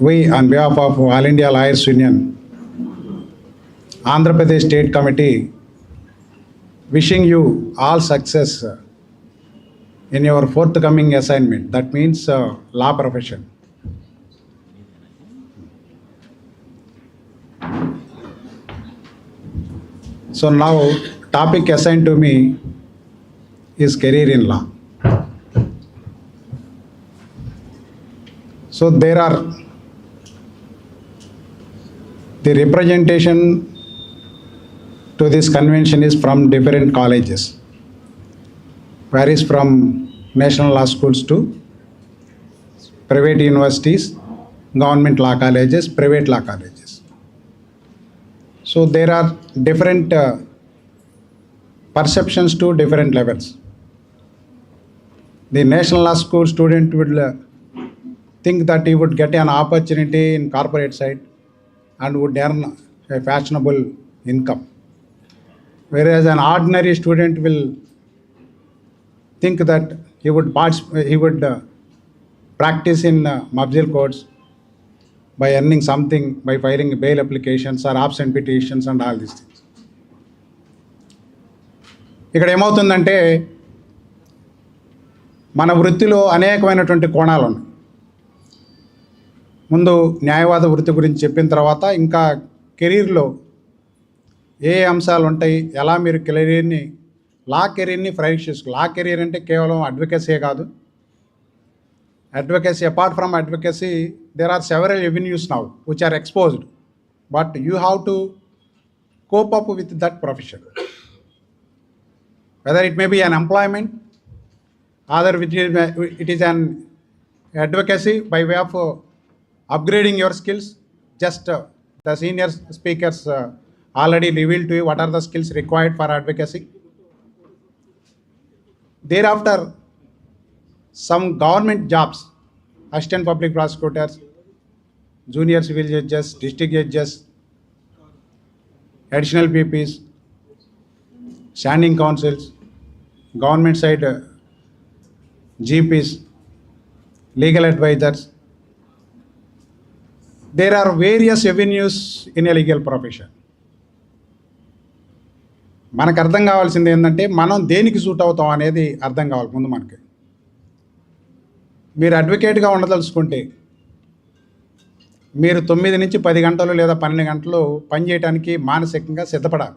We, on behalf of All India Lawyers Union, Andhra Pradesh State Committee, wishing you all success in your forthcoming assignment. That means law profession. So now, topic assigned to me is career in law. So there are the representation to this convention is from different colleges, varies from national law schools to private universities, government law colleges, private law colleges. So there are different perceptions to different levels. The national law school student would think that he would get an opportunity in corporate side and would earn a fashionable income. Whereas an ordinary student will think that he would practice in MABSIL courts by earning something by filing bail applications or absent petitions and all these things. ఇక్కడ ఏమవుతుందంటే మన వృత్తిలో అనేకమైనటువంటి కోణాలు ఉన్నాయి. ముందు న్యాయవాద వృత్తి గురించి చెప్పిన తర్వాత ఇంకా కెరీర్లో ఏ అంశాలు ఉంటాయి, ఎలా మీరు లా కెరీర్ని ఫ్రైడ్ చేసుకో. లా కెరీర్ అంటే కేవలం అడ్వకేసీ కాదు. Advocacy, apart from advocacy, there are several avenues now which are exposed, but you have to cope up with that profession. Whether it may be an employment, either it is an advocacy by way of upgrading your skills. Just the senior speakers already revealed to you what are the skills required for advocacy. Thereafter, some government jobs, assistant public prosecutors, junior civil judges, district judges, additional PPs, standing counsels, government side GPs, legal advisors. There are various avenues in a legal profession. మనకు అర్థం కావాల్సింది ఏంటంటే మనం దేనికి suit అవుతాం అనేది అర్థం కావాలి ముందు మనకి. మీరు అడ్వకేట్గా ఉండదలుచుకుంటే మీరు 9 నుంచి 10 గంటలు లేదా 12 గంటలు పనిచేయడానికి మానసికంగా సిద్ధపడాలి.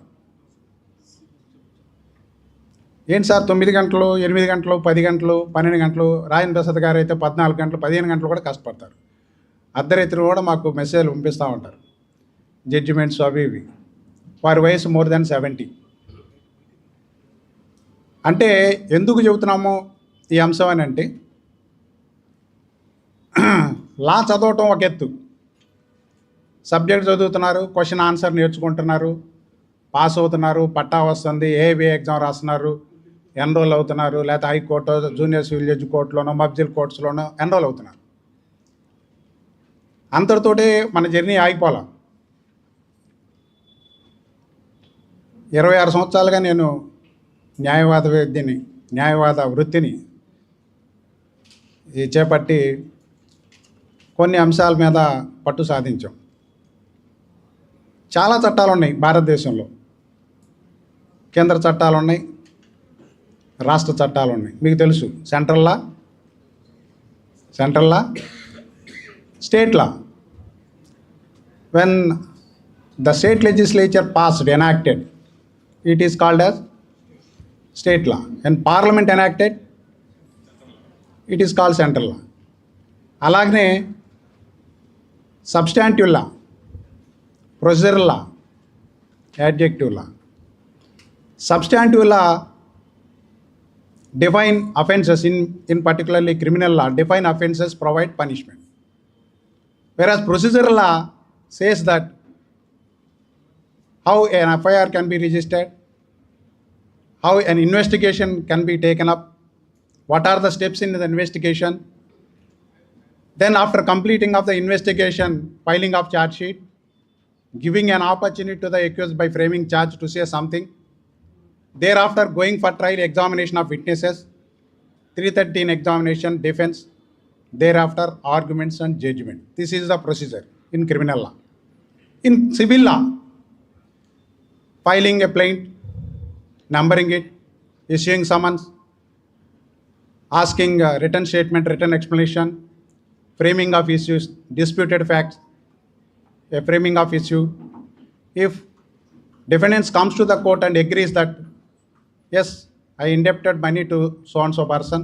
ఏంటి సార్ 9 గంటలు, 8 గంటలు, 10 గంటలు, 12 గంటలు? రాజేంద్ర ప్రసాద్ గారు అయితే 14 గంటలు, 15 గంటలు కూడా కష్టపడతారు. అర్ధరాత్రి కూడా మాకు మెసేజ్లు పంపిస్తూ ఉంటారు, జడ్జిమెంట్స్ అవి ఇవి. వారి వయసు మోర్ దాన్ 70. అంటే ఎందుకు చెబుతున్నాము ఈ అంశం అని అంటే, లా చదవటం ఒక ఎత్తు, సబ్జెక్ట్ చదువుతున్నారు, క్వశ్చన్ ఆన్సర్ నేర్చుకుంటున్నారు, పాస్ అవుతున్నారు, పట్టా వస్తుంది, ఏబిఏ ఎగ్జామ్ రాస్తున్నారు, ఎన్రోల్ అవుతున్నారు, లేకపోతే హైకోర్టు, జూనియర్ సివిల్ జడ్జి కోర్టులోనో, మబ్జిల్ కోర్ట్స్లోనో ఎన్రోల్ అవుతున్నారు. అంతటితోటే మన జర్నీ ఆగిపోలా. 26 సంవత్సరాలుగా నేను న్యాయవాద వృత్తిని చేపట్టి కొన్ని అంశాల మీద పట్టు సాధించాం. చాలా చట్టాలు ఉన్నాయి భారతదేశంలో. కేంద్ర చట్టాలు ఉన్నాయి, రాష్ట్ర చట్టాలు ఉన్నాయి. మీకు తెలుసు, central law, state law. When the state legislature enacted, it is called as state law. When parliament enacted, it is called central law. అలాగనే substantive law, procedural law, adjective law. Substantive law define offences, in particularly criminal law, define offences, provide punishment. Whereas procedural law says that how an FIR can be registered, how an investigation can be taken up, what are the steps in the investigation. Then after completing of the investigation, filing of charge sheet, giving an opportunity to the accused by framing charge to say something. Thereafter going for trial, examination of witnesses, 313 examination, defense, thereafter arguments and judgment. This is the procedure in criminal law. In civil law, filing a plaint, numbering it, issuing summons, asking a written statement, written explanation, framing of issues, disputed facts, a framing of issue. If defendants comes to the court and agrees that, yes, I indebted money to so-and-so person,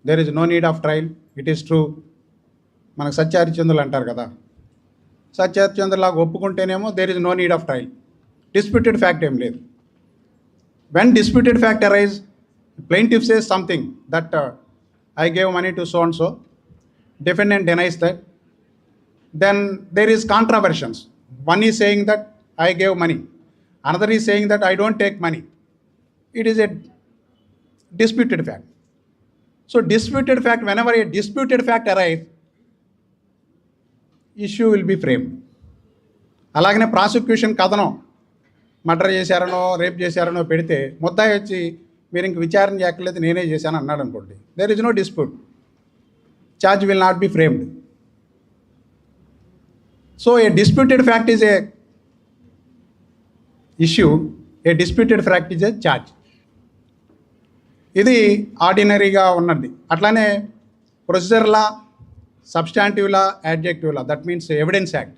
there is no need of trial, it is true. మనకు సత్యహరిచంద్రులు అంటారు కదా, సత్యహరిచంద్రులాగా ఒప్పుకుంటేనేమో there is no need of trial. Disputed fact ఏం లేదు. When disputed fact arise, plaintiff says something that I gave money to so-and-so, defendant denies that, then there is controversies. One is saying that I gave money, another is saying that I don't take money. It is a disputed fact. So disputed fact, whenever a disputed fact arises, issue will be framed. అలాగనే prosecution కథనం murder చేశారనో rape చేశారనో పెడితే ముద్దాయి వచ్చి మీరు ఇంక విచారణ చేయక్కర్లేదు నేనే చేశాను అన్నాడు అనుకోండి, there is no dispute, charge will not be framed. So a disputed fact is a issue, a disputed fact is a charge. ఇది ఆర్డినరీగా ఉన్నది. అట్లానే procedure law, substantive law, adjective law, that means evidence act.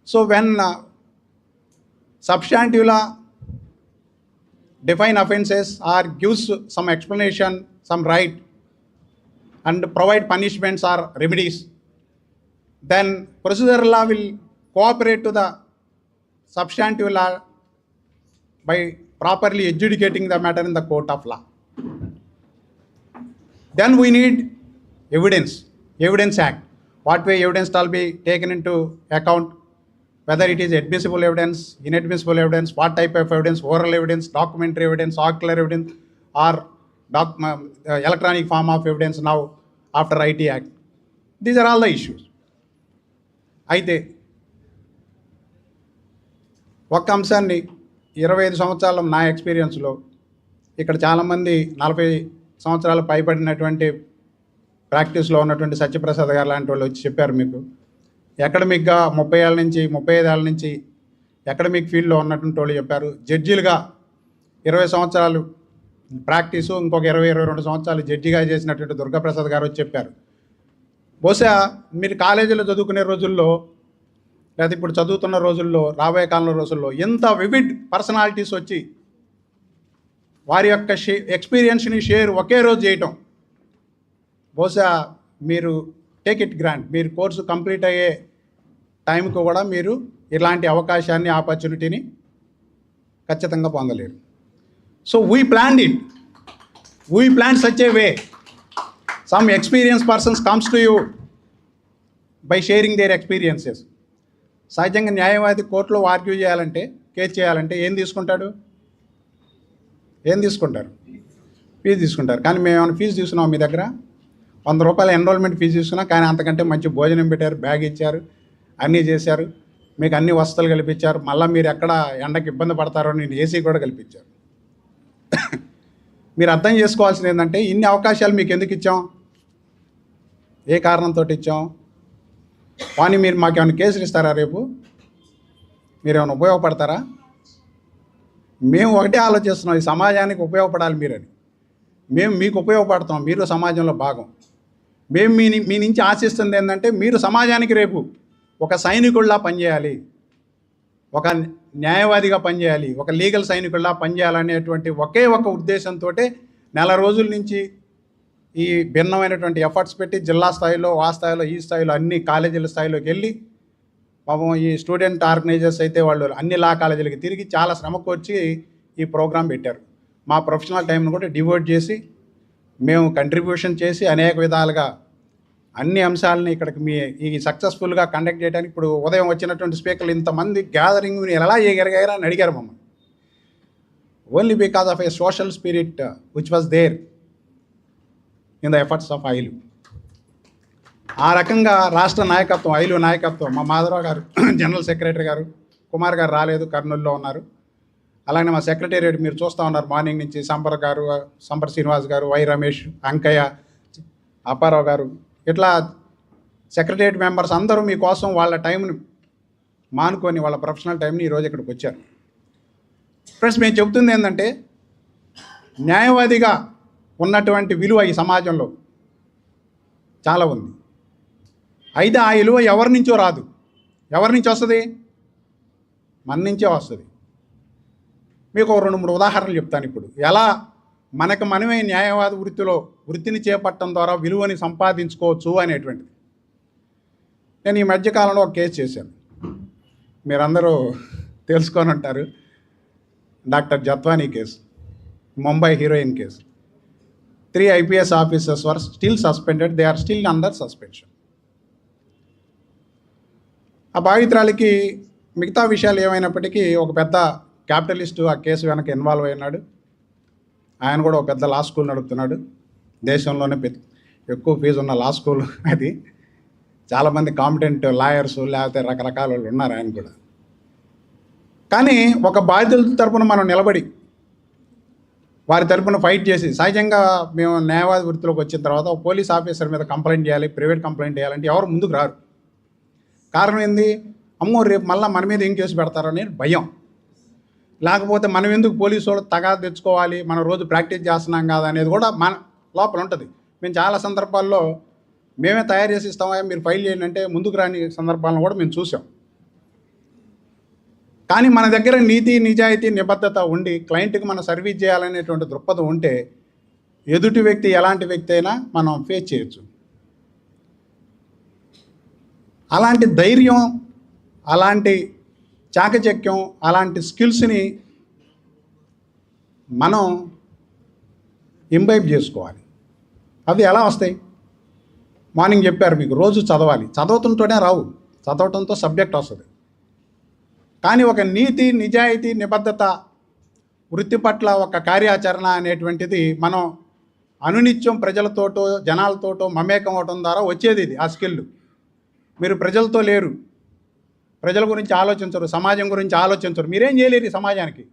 So when substantive law define offences or gives some explanation, some right, and provide punishments or remedies, then procedural law will cooperate to the substantive law by properly adjudicating the matter in the court of law. Then we need evidence act. What way evidence shall be taken into account, whether it is admissible evidence, inadmissible evidence, what type of evidence, oral evidence, documentary evidence, ocular evidence, or electronic form of evidence now after IT Act. These are all the issues. అయితే ఒక్క అంశాన్ని 25 సంవత్సరాల నా ఎక్స్పీరియన్స్లో, ఇక్కడ చాలామంది 40 సంవత్సరాలు పైబడినటువంటి ప్రాక్టీస్లో ఉన్నటువంటి సత్యప్రసాద్ గారు లాంటి వాళ్ళు వచ్చి చెప్పారు మీకు. అకాడమిక్గా 30 ఏళ్ళ నుంచి 35 ఏళ్ళ నుంచి అకాడమిక్ ఫీల్డ్లో ఉన్నటువంటి వాళ్ళు చెప్పారు. జడ్జీలుగా 20 సంవత్సరాలు ప్రాక్టీసు, ఇంకొక 22 సంవత్సరాలు జడ్జిగా చేసినటువంటి దుర్గాప్రసాద్ గారు వచ్చి చెప్పారు. బహుశా మీరు కాలేజీలో చదువుకునే రోజుల్లో, లేదా ఇప్పుడు చదువుతున్న రోజుల్లో, రాబోయే కాలంలో రోజుల్లో ఎంత వివిడ్ పర్సనాలిటీస్ వచ్చి వారి యొక్క ఎక్స్పీరియన్స్ని షేర్ ఒకే రోజు చేయటం, బహుశా మీరు టేక్ ఇట్ గ్రాంట్, మీరు కోర్సు కంప్లీట్ అయ్యే టైంకి కూడా మీరు ఇలాంటి అవకాశాన్ని, ఆపర్చునిటీని ఖచ్చితంగా పొందలేరు. So we plan such a way, some experience persons comes to you by sharing their experiences. సహజంగా న్యాయవాది కోర్టులో ఆర్గ్యూ చేయాలంటే, కేసు చేయాలంటే ఏం తీసుకుంటారు? ఫీజు తీసుకుంటారు. కానీ మేము ఏమైనా ఫీజు తీసుకున్నాం మీ దగ్గర? 100 రూపాయల ఎన్రోల్మెంట్ ఫీజు తీసుకున్నా, కానీ అంతకంటే మంచి భోజనం పెట్టారు, బ్యాగ్ ఇచ్చారు, అన్నీ చేశారు, మీకు అన్ని వసతులు కల్పించారు. మళ్ళీ మీరు ఎక్కడ ఎండకి ఇబ్బంది పడతారో నేను ఏసీ కూడా కల్పించారు. మీరు అర్థం చేసుకోవాల్సింది ఏంటంటే, ఇన్ని అవకాశాలు మీకు ఎందుకు ఇచ్చాం, ఏ కారణంతో ఇచ్చాం? కానీ మీరు మాకేమైనా కేసులు ఇస్తారా? రేపు మీరేమైనా ఉపయోగపడతారా? మేము ఒకటే ఆలోచిస్తున్నాం, ఈ సమాజానికి ఉపయోగపడాలి మీరని. మేము మీకు ఉపయోగపడుతున్నాం, మీరు సమాజంలో భాగం. మేము మీ నుంచి ఆశిస్తుంది ఏంటంటే, మీరు సమాజానికి రేపు ఒక సైనికుల్లా పనిచేయాలి, ఒక న్యాయవాదిగా పనిచేయాలి, ఒక లీగల్ సైనికుల్లా పనిచేయాలనేటువంటి ఒకే ఒక ఉద్దేశంతో నెల రోజుల నుంచి ఈ భిన్నమైనటువంటి ఎఫర్ట్స్ పెట్టి జిల్లా స్థాయిలో, ఆ స్థాయిలో, ఈ స్థాయిలో, అన్ని కాలేజీల స్థాయిలోకి వెళ్ళి, పాపం ఈ స్టూడెంట్ ఆర్గనైజర్స్ అయితే వాళ్ళు అన్ని లా కాలేజీలకి తిరిగి చాలా శ్రమకు వచ్చి ఈ ప్రోగ్రాం పెట్టారు. మా ప్రొఫెషనల్ టైంను కూడా డివోట్ చేసి మేము కంట్రిబ్యూషన్ చేసి అనేక విధాలుగా అన్ని అంశాలని ఇక్కడికి ఈ సక్సెస్ఫుల్గా కండక్ట్ చేయడానికి, ఇప్పుడు ఉదయం వచ్చినటువంటి స్పీకర్లు ఇంతమంది గ్యాదరింగ్ ఎలా చేయగలిగారా అని అడిగారు మమ్మల్ని. Only because of a social spirit which was there in the efforts of ఐలు. ఆ రకంగా రాష్ట్ర నాయకత్వం, ఐలు నాయకత్వం, మా మాధవరావు గారు జనరల్ సెక్రటరీ గారు, కుమార్ గారు రాలేదు, కర్నూలులో ఉన్నారు. అలాగే మా సెక్రటేరియట్ మీరు చూస్తూ ఉన్నారు మార్నింగ్ నుంచి, సంబర్ శ్రీనివాస్ గారు, వై రమేష్, అంకయ్య, అప్పారావు గారు, ఇట్లా సెక్రటరియట్ మెంబర్స్ అందరూ మీకోసం వాళ్ళ టైంని మానుకొని వాళ్ళ ప్రొఫెషనల్ టైంని ఈరోజు ఇక్కడికి వచ్చారు. ఫ్రెండ్స్, మేము చెబుతుంది ఏంటంటే న్యాయవాదిగా ఉన్నటువంటి విలువ ఈ సమాజంలో చాలా ఉంది. అయితే ఆ విలువ ఎవరి నుంచో రాదు. ఎవరి నుంచి వస్తుంది? మన నుంచే వస్తుంది. మీకు ఒక 2-3 ఉదాహరణలు చెప్తాను ఇప్పుడు. ఎలా మనకు మనమే న్యాయవాద వృత్తిని చేపట్టడం ద్వారా విలువని సంపాదించుకోవచ్చు అనేటువంటిది. నేను ఈ మధ్యకాలంలో ఒక కేసు చేశాను, మీరందరూ తెలుసుకొని ఉంటారు. Doctor Jethwani case, Mumbai heroine case. 3 IPS officers were still suspended, they are still under suspension. ఆ బాధితురాలికి మిగతా విషయాలు ఏమైనప్పటికీ ఒక పెద్ద క్యాపిటలిస్టు ఆ కేసు వెనక ఇన్వాల్వ్ అయినాడు. ఆయన కూడా ఒక పెద్ద లా స్కూల్ నడుపుతున్నాడు, దేశంలోనే ఎక్కువ ఫీజు ఉన్న లా స్కూల్ అది. చాలామంది కాంపిటెంట్ లాయర్స్ లేకపోతే రకరకాల వాళ్ళు ఉన్నారు ఆయన కూడా. కానీ ఒక బాధితుల తరపున మనం నిలబడి వారి తరపున ఫైట్ చేసి, సహజంగా మేము న్యాయవాద వృత్తిలోకి వచ్చిన తర్వాత ఒక పోలీస్ ఆఫీసర్ మీద కంప్లైంట్ చేయాలి, ప్రైవేట్ కంప్లైంట్ చేయాలంటే ఎవరు ముందుకు రారు. కారణం ఏంది? అమ్మో రేపు మళ్ళీ మన మీద ఏం కేసు పెడతారని భయం. లేకపోతే మనం ఎందుకు పోలీసు వాళ్ళు తగాదా తెచ్చుకోవాలి, మనం రోజు ప్రాక్టీస్ చేస్తున్నాం కదా అనేది కూడా మన లోపల ఉంటుంది. మేము చాలా సందర్భాల్లో మేమే తయారు చేసి ఇస్తామా, మీరు ఫైల్ చేయండి అంటే ముందుకు రాని సందర్భాలను కూడా మేము చూసాం. కానీ మన దగ్గర నీతి, నిజాయితీ, నిబద్ధత ఉండి క్లయింట్కి మనం సర్వీస్ చేయాలనేటువంటి దృక్పథం ఉంటే ఎదుటి వ్యక్తి ఎలాంటి వ్యక్తి అయినా మనం ఫేస్ చేయొచ్చు. అలాంటి ధైర్యం, అలాంటి చాకచక్యం, అలాంటి స్కిల్స్ని మనం ఇంబైబ్ చేసుకోవాలి. అవి ఎలా వస్తాయి? మార్నింగ్ చెప్పారు మీకు, రోజు చదవాలి. చదవటంతోనే రావు, చదవటంతో సబ్జెక్ట్ వస్తుంది. కానీ ఒక నీతి, నిజాయితీ, నిబద్ధత, వృత్తి పట్ల ఒక కార్యాచరణ అనేటువంటిది మనం అనునిత్యం ప్రజలతోటో జనాలతోటో మమేకం అవటం ద్వారా వచ్చేది. ఇది ఆ స్కిల్. మీరు ప్రజలతో లేరు, ప్రజల గురించి ఆలోచించరు, సమాజం గురించి ఆలోచించరు, మీరేం చేయలేరు ఈ సమాజానికి.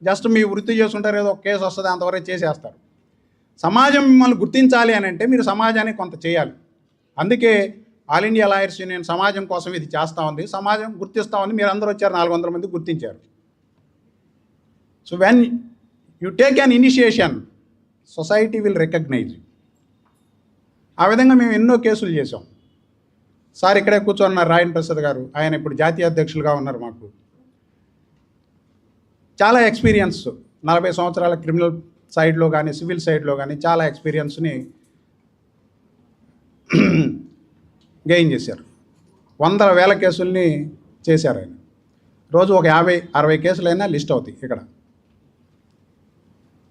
జస్ట్ మీ వృత్తి చేస్తుంటారు, ఏదో ఒక కేసు వస్తుంది, అంతవరకు చేసేస్తారు. సమాజం మిమ్మల్ని గుర్తించాలి అని అంటే మీరు సమాజానికి కొంత చేయాలి. అందుకే ఆల్ ఇండియా లాయర్స్ యూనియన్ సమాజం కోసం ఇది చేస్తూ ఉంది, సమాజం గుర్తిస్తూ ఉంది. మీరు అందరూ వచ్చారు, 400 మంది గుర్తించారు. So when you take an initiation, society will recognise. ఆ విధంగా మేము ఎన్నో కేసులు చేసాం. సార్ ఇక్కడే కూర్చోన్నారు రాయన్ ప్రసాద్ గారు, ఆయన ఇప్పుడు జాతీయ అధ్యక్షులుగా ఉన్నారు. మాకు చాలా ఎక్స్పీరియన్స్, 40 సంవత్సరాల క్రిమినల్ సైడ్లో కానీ సివిల్ సైడ్లో కానీ చాలా ఎక్స్పీరియన్స్ని గెయిన్ చేశారు. 100,000 కేసుల్ని చేశారు ఆయన. రోజు ఒక 50-60 కేసులైనా లిస్ట్ అవుతాయి ఇక్కడ.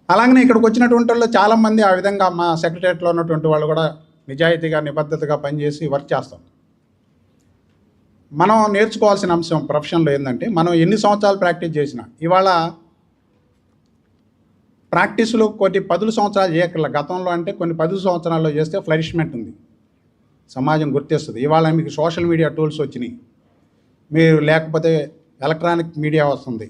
అలాగనే ఇక్కడికి వచ్చినటువంటి వాళ్ళు చాలామంది ఆ విధంగా మా సెక్రటరియట్లో ఉన్నటువంటి వాళ్ళు కూడా నిజాయితీగా, నిబద్ధతగా పనిచేసి వర్క్ చేస్తాం. మనం నేర్చుకోవాల్సిన అంశం ప్రొఫెషన్లో ఏంటంటే, మనం ఎన్ని సంవత్సరాలు ప్రాక్టీస్ చేసినా ఇవాళ ప్రాక్టీసులు కొన్ని 10 సంవత్సరాలు చేయక్కర్ల. గతంలో అంటే కొన్ని 10 సంవత్సరాల్లో చేస్తే ఫ్లరిష్మెంట్ ఉంది, సమాజం గుర్తిస్తుంది. ఇవాళ మీకు సోషల్ మీడియా టూల్స్ వచ్చినాయి, మీరు లేకపోతే ఎలక్ట్రానిక్ మీడియా వస్తుంది,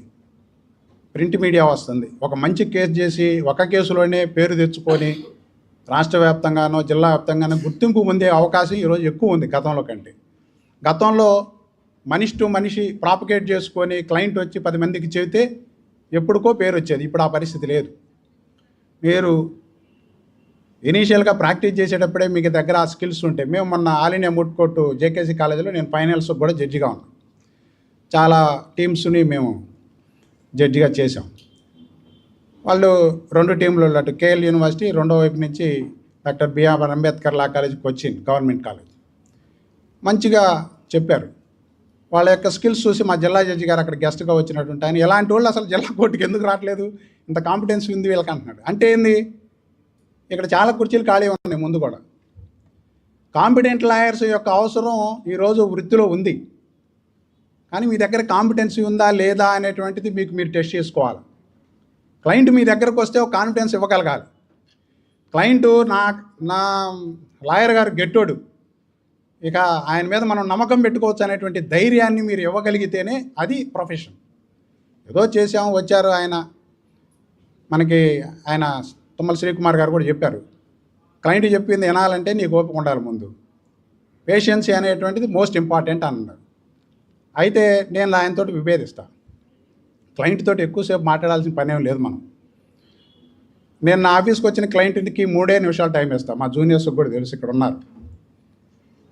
ప్రింట్ మీడియా వస్తుంది. ఒక మంచి కేసు చేసి ఒక కేసులోనే పేరు తెచ్చుకొని రాష్ట్ర వ్యాప్తంగానో జిల్లా వ్యాప్తంగానో గుర్తింపు పొందే అవకాశం ఈరోజు ఎక్కువ ఉంది గతంలో కంటే. గతంలో మనిషి టు మనిషి ప్రాపగేట్ చేసుకొని క్లయింట్ వచ్చి 10 మందికి చెబితే ఎప్పుడుకో పేరు వచ్చేది. ఇప్పుడు ఆ పరిస్థితి లేదు. మీరు ఇనీషియల్గా ప్రాక్టీస్ చేసేటప్పుడే మీకు దగ్గర ఆ స్కిల్స్ ఉంటాయి. మేము మొన్న all India moot court JKC కాలేజీలో నేను ఫైనల్స్ కూడా జడ్జిగా ఉన్నాను. చాలా టీమ్స్ని మేము జడ్జిగా చేసాం. వాళ్ళు 2 టీంలు, అటు కేఎల్ యూనివర్సిటీ, రెండో వైపు నుంచి doctor BR Ambedkar law college, Cochin government college. మంచిగా చెప్పారు. వాళ్ళ యొక్క స్కిల్స్ చూసి మా జిల్లా జడ్జి గారు అక్కడ గెస్ట్గా వచ్చినటువంటి ఆయన, ఎలాంటి వాళ్ళు అసలు జిల్లా కోర్టుకి ఎందుకు రావట్లేదు, ఇంత కాంపిటెన్స్ ఉంది వీళ్ళకి అంటున్నాడు. అంటే ఏంది, ఇక్కడ చాలా కుర్చీలు ఖాళీ ఉన్నాయి ముందు కూడా. కాంపిటెంట్ లాయర్స్ యొక్క అవసరం ఈరోజు వృత్తిలో ఉంది. కానీ మీ దగ్గర కాంపిటెన్సీ ఉందా లేదా అనేటువంటిది మీరు టెస్ట్ చేసుకోవాలి. క్లయింట్ మీ దగ్గరకు వస్తే ఒక కాన్ఫిడెన్స్ ఇవ్వగలగాలి. క్లయింట్ నా లాయర్ గారు గెట్టోడు, ఇక ఆయన మీద మనం నమ్మకం పెట్టుకోవచ్చు అనేటువంటి ధైర్యాన్ని మీరు ఇవ్వగలిగితేనే అది ప్రొఫెషన్. ఏదో చేసాము వచ్చారు ఆయన తుమ్మల శ్రీకుమార్ గారు కూడా చెప్పారు, క్లయింట్ చెప్పింది వినాలంటే నీకు ఓపిక ఉండాలి ముందు. పేషెన్సీ అనేటువంటిది మోస్ట్ ఇంపార్టెంట్ అన్నారు. అయితే నేను ఆయనతో విభేదిస్తాను. క్లయింట్ తోటి ఎక్కువసేపు మాట్లాడాల్సిన పని ఏం లేదు మనం. నేను నా ఆఫీస్కి వచ్చిన క్లయింట్కి 3 నిమిషాలు టైం ఇస్తాను. మా జూనియర్స్కి కూడా తెలుసు, ఇక్కడ ఉన్నారు.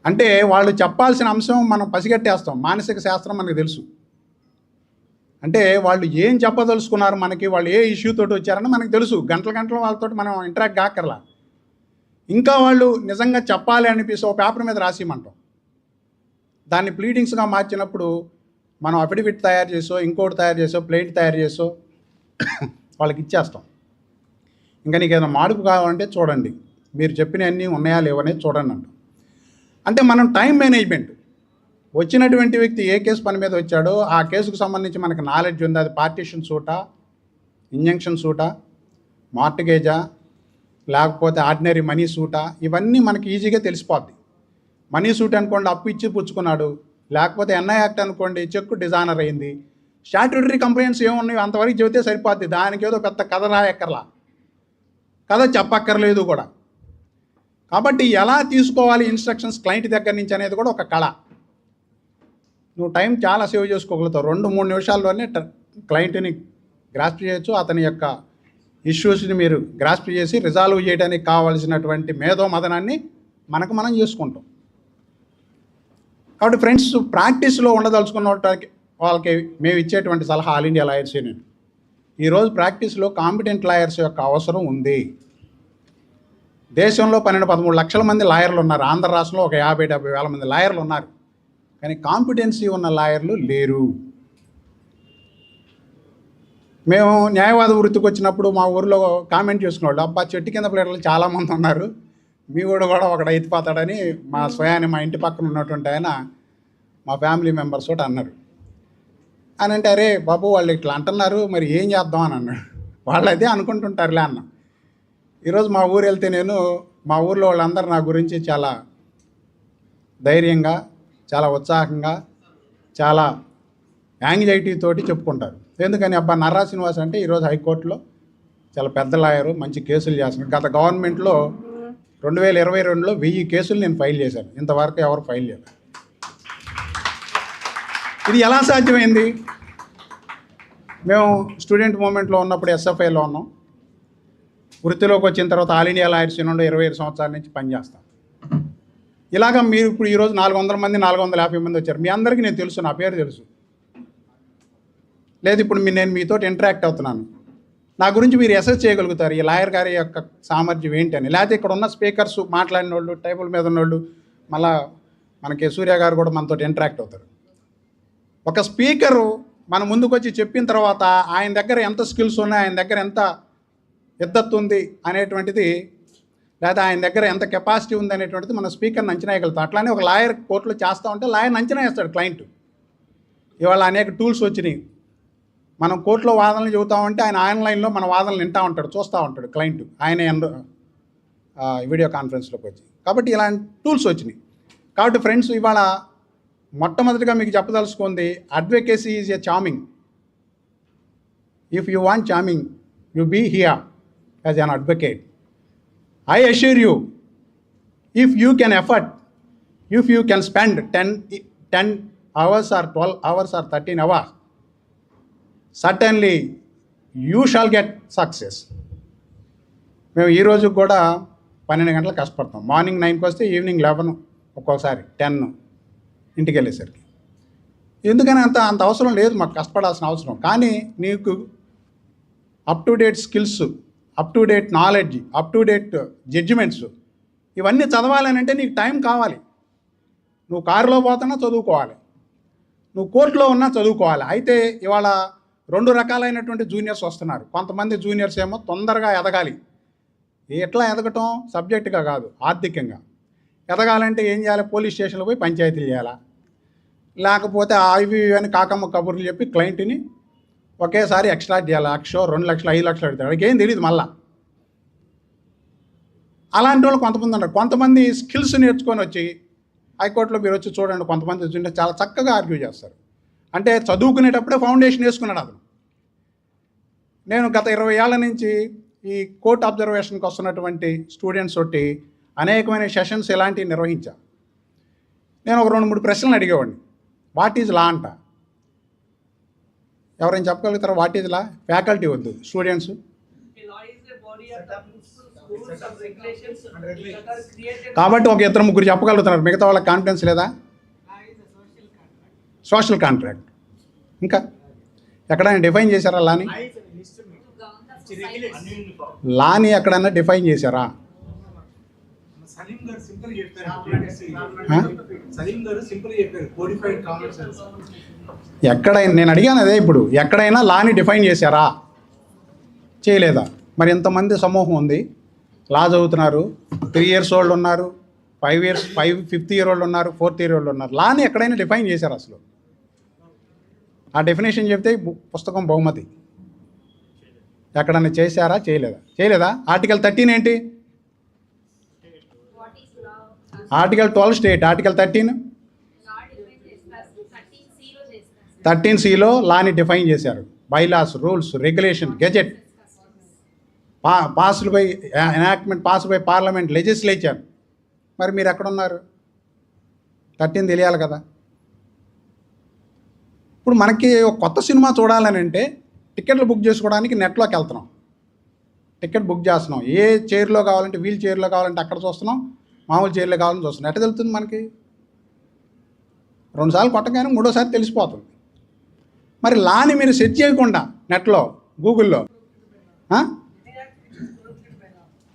అంటే వాళ్ళు చెప్పాల్సిన అంశం మనం పసిగట్టేస్తాం. మానసిక శాస్త్రం మనకు తెలుసు. అంటే వాళ్ళు ఏం చెప్పదలుచుకున్నారు మనకి, వాళ్ళు ఏ ఇష్యూ తోటి వచ్చారని మనకు తెలుసు. గంటలు వాళ్ళతో మనం ఇంటరాక్ట్ కాకర్లా. ఇంకా వాళ్ళు నిజంగా చెప్పాలి అనిపిస్తే ఒక పేపర్ మీద రాసిమంటాం. దాన్ని ప్లీడింగ్స్గా మార్చినప్పుడు మనం అఫిడవిట్ తయారు చేసో, ఇంకోటి తయారు చేసో, ప్లేట్ తయారు చేసో వాళ్ళకి ఇచ్చేస్తాం. ఇంకా నీకు ఏదైనా మార్పు కావాలంటే చూడండి, మీరు చెప్పినవన్నీ ఉన్నాయా లేవనేది చూడండి అంటాం. అంటే మనం టైం మేనేజ్మెంట్, వచ్చినటువంటి వ్యక్తి ఏ కేసు పని మీద వచ్చాడో ఆ కేసుకు సంబంధించి మనకు నాలెడ్జ్ ఉంది. అది పార్టిషన్ సూటా, ఇంజంక్షన్ సూటా, మార్టిగేజా, లేకపోతే ఆర్డినరీ మనీ సూటా, ఇవన్నీ మనకి ఈజీగా తెలిసిపోద్ది. మనీ సూట్ అనుకోండి, అప్పు ఇచ్చి పుచ్చుకున్నాడు. లేకపోతే ఎన్ఐ యాక్ట్ అనుకోండి, చెక్కు డిజానర్ అయింది. స్టాట్యూటరీ కంప్లైంట్స్ ఏమున్నాయో అంతవరకు చెబితే సరిపోద్ది. దానికి ఏదో పెద్ద కథ రాయక్కర్లా, కథ చెప్పక్కర్లేదు కూడా. కాబట్టి ఎలా తీసుకోవాలి ఇన్స్ట్రక్షన్స్ క్లయింట్ దగ్గర నుంచి అనేది కూడా ఒక కళ. నువ్వు టైం చాలా సేవ్ చేసుకోగలుగుతావు. 2-3 నిమిషాల్లోనే క్లయింట్ని గ్రాస్ప్ చేయొచ్చు. అతని యొక్క ఇష్యూస్ని మీరు గ్రాస్ప్ చేసి రిజాల్వ్ చేయడానికి కావాల్సినటువంటి మేధో మదనాన్ని మనం చేసుకుంటాం. కాబట్టి ఫ్రెండ్స్, ప్రాక్టీస్లో ఉండదలుచుకున్న వాళ్ళకి మేము ఇచ్చేటువంటి సలహా ఆల్ ఇండియా లాయర్స్ యూనియన్, ఈరోజు ప్రాక్టీస్లో కాంపిటెంట్ లాయర్స్ యొక్క అవసరం ఉంది. దేశంలో 12-13 లక్షల మంది లాయర్లు ఉన్నారు. ఆంధ్ర రాష్ట్రంలో ఒక 50-70 వేల మంది లాయర్లు ఉన్నారు. కానీ కాంపిటెన్సీ ఉన్న లాయర్లు లేరు. మేము న్యాయవాద వృత్తికి వచ్చినప్పుడు మా ఊరిలో కామెంట్ చేసుకునేవాళ్ళు, అబ్బా చెట్టు కింద ప్లేయర్లు చాలామంది ఉన్నారు, మీ కూడా ఒకడు అయిపోతాడని మా మా ఇంటి పక్కన ఉన్నటువంటి ఆయన మా ఫ్యామిలీ మెంబర్స్ తోటి అన్నారు. అని అంటే, అరే బాబు వాళ్ళు ఇట్లా అంటున్నారు, మరి ఏం చేద్దాం అని అన్నాడు. వాళ్ళు అదే అనుకుంటుంటారులే అన్న. ఈరోజు మా ఊరు వెళ్తే మా ఊర్లో వాళ్ళందరూ నా గురించి చాలా ధైర్యంగా, చాలా ఉత్సాహంగా, చాలా యాంగ్జైటీ తోటి చెప్పుకుంటారు. ఎందుకని, అబ్బా నర్రా శ్రీనివాస్ అంటే ఈరోజు హైకోర్టులో చాలా పెద్ద లాయరు, మంచి కేసులు చేస్తున్నారు. గత గవర్నమెంట్లో 2022లో 1000 కేసులు నేను ఫైల్ చేశాను. ఇంతవరకు ఎవరు ఫైల్ చేయలేదు. ఇది ఎలా సాధ్యమైంది? మేము స్టూడెంట్ మూమెంట్లో ఉన్నప్పుడు ఎస్ఎఫ్ఐలో ఉన్నాం. వృత్తిలోకి వచ్చిన తర్వాత ఆల్ ఇండియా లాయర్స్ యూనియన్లో 25 సంవత్సరాల నుంచి పనిచేస్తాం. ఇలాగ మీరు ఇప్పుడు ఈరోజు 400 మంది 450 మంది వచ్చారు. మీ అందరికీ నేను తెలుసు, నా పేరు తెలుసు. లేదు ఇప్పుడు నేను మీతో ఇంటరాక్ట్ అవుతున్నాను, నా గురించి మీరు అసెస్ చేయగలుగుతారు ఈ లాయర్ గారి యొక్క సామర్థ్యం ఏంటి అని. లేకపోతే ఇక్కడ ఉన్న స్పీకర్స్, మాట్లాడిన వాళ్ళు, టేబుల్ మీద ఉన్నోళ్ళు, మళ్ళా మనకి సూర్య గారు కూడా మనతో ఇంటరాక్ట్ అవుతారు. ఒక స్పీకరు మన ముందుకు వచ్చి చెప్పిన తర్వాత ఆయన దగ్గర ఎంత స్కిల్స్ ఉన్నాయి, ఆయన దగ్గర ఎంత ఇద్దత్తు ఉంది అనేటువంటిది, లేదా ఆయన దగ్గర ఎంత కెపాసిటీ ఉంది అనేటువంటిది మన స్పీకర్ని అంచనా వేయగలుగుతాం. అట్లానే ఒక లాయర్ కోర్టులో చేస్తూ ఉంటే లాయర్ని అంచనా వేస్తాడు క్లయింట్. ఇవాళ అనేక టూల్స్ వచ్చినాయి. మనం కోర్టులో వాదనలు చెబుతామంటే ఆయన ఆన్లైన్లో మన వాదనలు వింటూ ఉంటాడు, చూస్తూ ఉంటాడు క్లయింట్, ఆయన వీడియో కాన్ఫరెన్స్లోకి వచ్చి. కాబట్టి ఇలాంటి టూల్స్ వచ్చినాయి. కాబట్టి ఫ్రెండ్స్, ఇవాళ మొట్టమొదటిగా మీకు చెప్పదలుచుకుంది, advocacy is a charming. If you want charming, you be here as an advocate. I assure you, if you can afford, if you can spend 10 hours or 12 hours or 13 hours, certainly you shall get success. మేము ఈ రోజు కూడా 12 గంటలు కష్టపడతాం. Morning 9కి వస్తే evening 11, ఒక్కోసారి 10 ఇంటికి వెళ్ళేసరికి. ఎందుకని అంత అవసరం లేదు, మాకు కష్టపడాల్సిన అవసరం. కానీ నీకు up to date skills, up to date knowledge, up to date judgements, ఇవన్నీ చదవాలని అంటే నీకు టైం కావాలి. నువ్వు కారులో పోతున్నా చదువుకోవాలి, నువ్వు కోర్టులో ఉన్నా చదువుకోవాలి. అయితే ఇవాళ 2 రకాలైనటువంటి జూనియర్స్ వస్తున్నారు. కొంతమంది జూనియర్స్ ఏమో తొందరగా ఎదగాలి. ఎట్లా ఎదగటం? సబ్జెక్టుగా కాదు, ఆర్థికంగా ఎదగాలంటే ఏం చేయాలి? పోలీస్ స్టేషన్లో పోయి పంచాయతీలు చేయాలా, లేకపోతే ఇవి అని కాకమ్మ కబుర్లు చెప్పి క్లయింట్ని ఒకేసారి ఎక్స్ట్రా చేయాలి. 1,00,000, 2,00,000, 5,00,000 అడుగుతాడు. వాడికి ఏం తెలియదు మళ్ళా. అలాంటి వాళ్ళు కొంతమంది ఉన్నారు. కొంతమంది స్కిల్స్ నేర్చుకొని వచ్చి హైకోర్టులో మీరు వచ్చి చూడండి, కొంతమంది చూడండి చాలా చక్కగా ఆర్గ్యూ చేస్తారు. అంటే చదువుకునేటప్పుడే ఫౌండేషన్ వేసుకున్నాడు అతను. నేను గత 20 ఏళ్ల నుంచి ఈ కోర్ట్ అబ్జర్వేషన్కి వస్తున్నటువంటి స్టూడెంట్స్ తోటి అనేకమైన సెషన్స్ ఇలాంటివి నిర్వహించా. నేను ఒక 2-3 ప్రశ్నలు అడిగేవాడిని. వాట్ ఈజ్ లా అంట. ఎవరైనా చెప్పగలుగుతారా వాట్ ఈజ్ లా? ఫ్యాకల్టీ వద్దు, స్టూడెంట్స్. కాబట్టి ఒక 2-3 చెప్పగలుగుతున్నారు, మిగతా వాళ్ళకి కాన్ఫిడెన్స్ లేదా? Social contract. ఇంకా ఎక్కడైనా డిఫైన్ చేశారా లాని? లాని ఎక్కడైనా డిఫైన్ చేశారా? ఎక్కడైనా, నేను అడిగాను అదే ఇప్పుడు, ఎక్కడైనా లాని డిఫైన్ చేశారా? చేయలేదా? మరి ఇంతమంది సమూహం ఉంది, లా చదువుతున్నారు, 3 years old ఉన్నారు, 5th year old ఉన్నారు, 4th year old ఉన్నారు. లాని ఎక్కడైనా డిఫైన్ చేశారు అసలు? ఆ డెఫినేషన్ చెప్తే పుస్తకం బహుమతి. ఎక్కడన్నా చేశారా? చేయలేదా? ఆర్టికల్ 13 ఏంటి? Article 12 state. ఆర్టికల్ 13Cలో లాని డిఫైన్ చేశారు. Bylaws, rules, regulation, gazette, passed by enactment, passed by parliament, legislature. మరి మీరు ఎక్కడున్నారు? 13 తెలియాలి కదా. ఇప్పుడు మనకి ఒక కొత్త సినిమా చూడాలని అంటే టికెట్లు బుక్ చేసుకోవడానికి నెట్లోకి వెళ్తున్నాం, టికెట్ బుక్ చేస్తున్నాం. ఏ చైర్లో కావాలంటే, వీల్ చైర్లో కావాలంటే అక్కడ చూస్తున్నాం, మామూలు చైర్లో కావాలని చూస్తున్నాం. ఎట్లా తెలుస్తుంది మనకి? 2 సార్లు కొట్టగానే 3వ సారి తెలిసిపోతుంది. మరి లాని మీరు సెర్చ్ చేయకుండా నెట్లో, గూగుల్లో,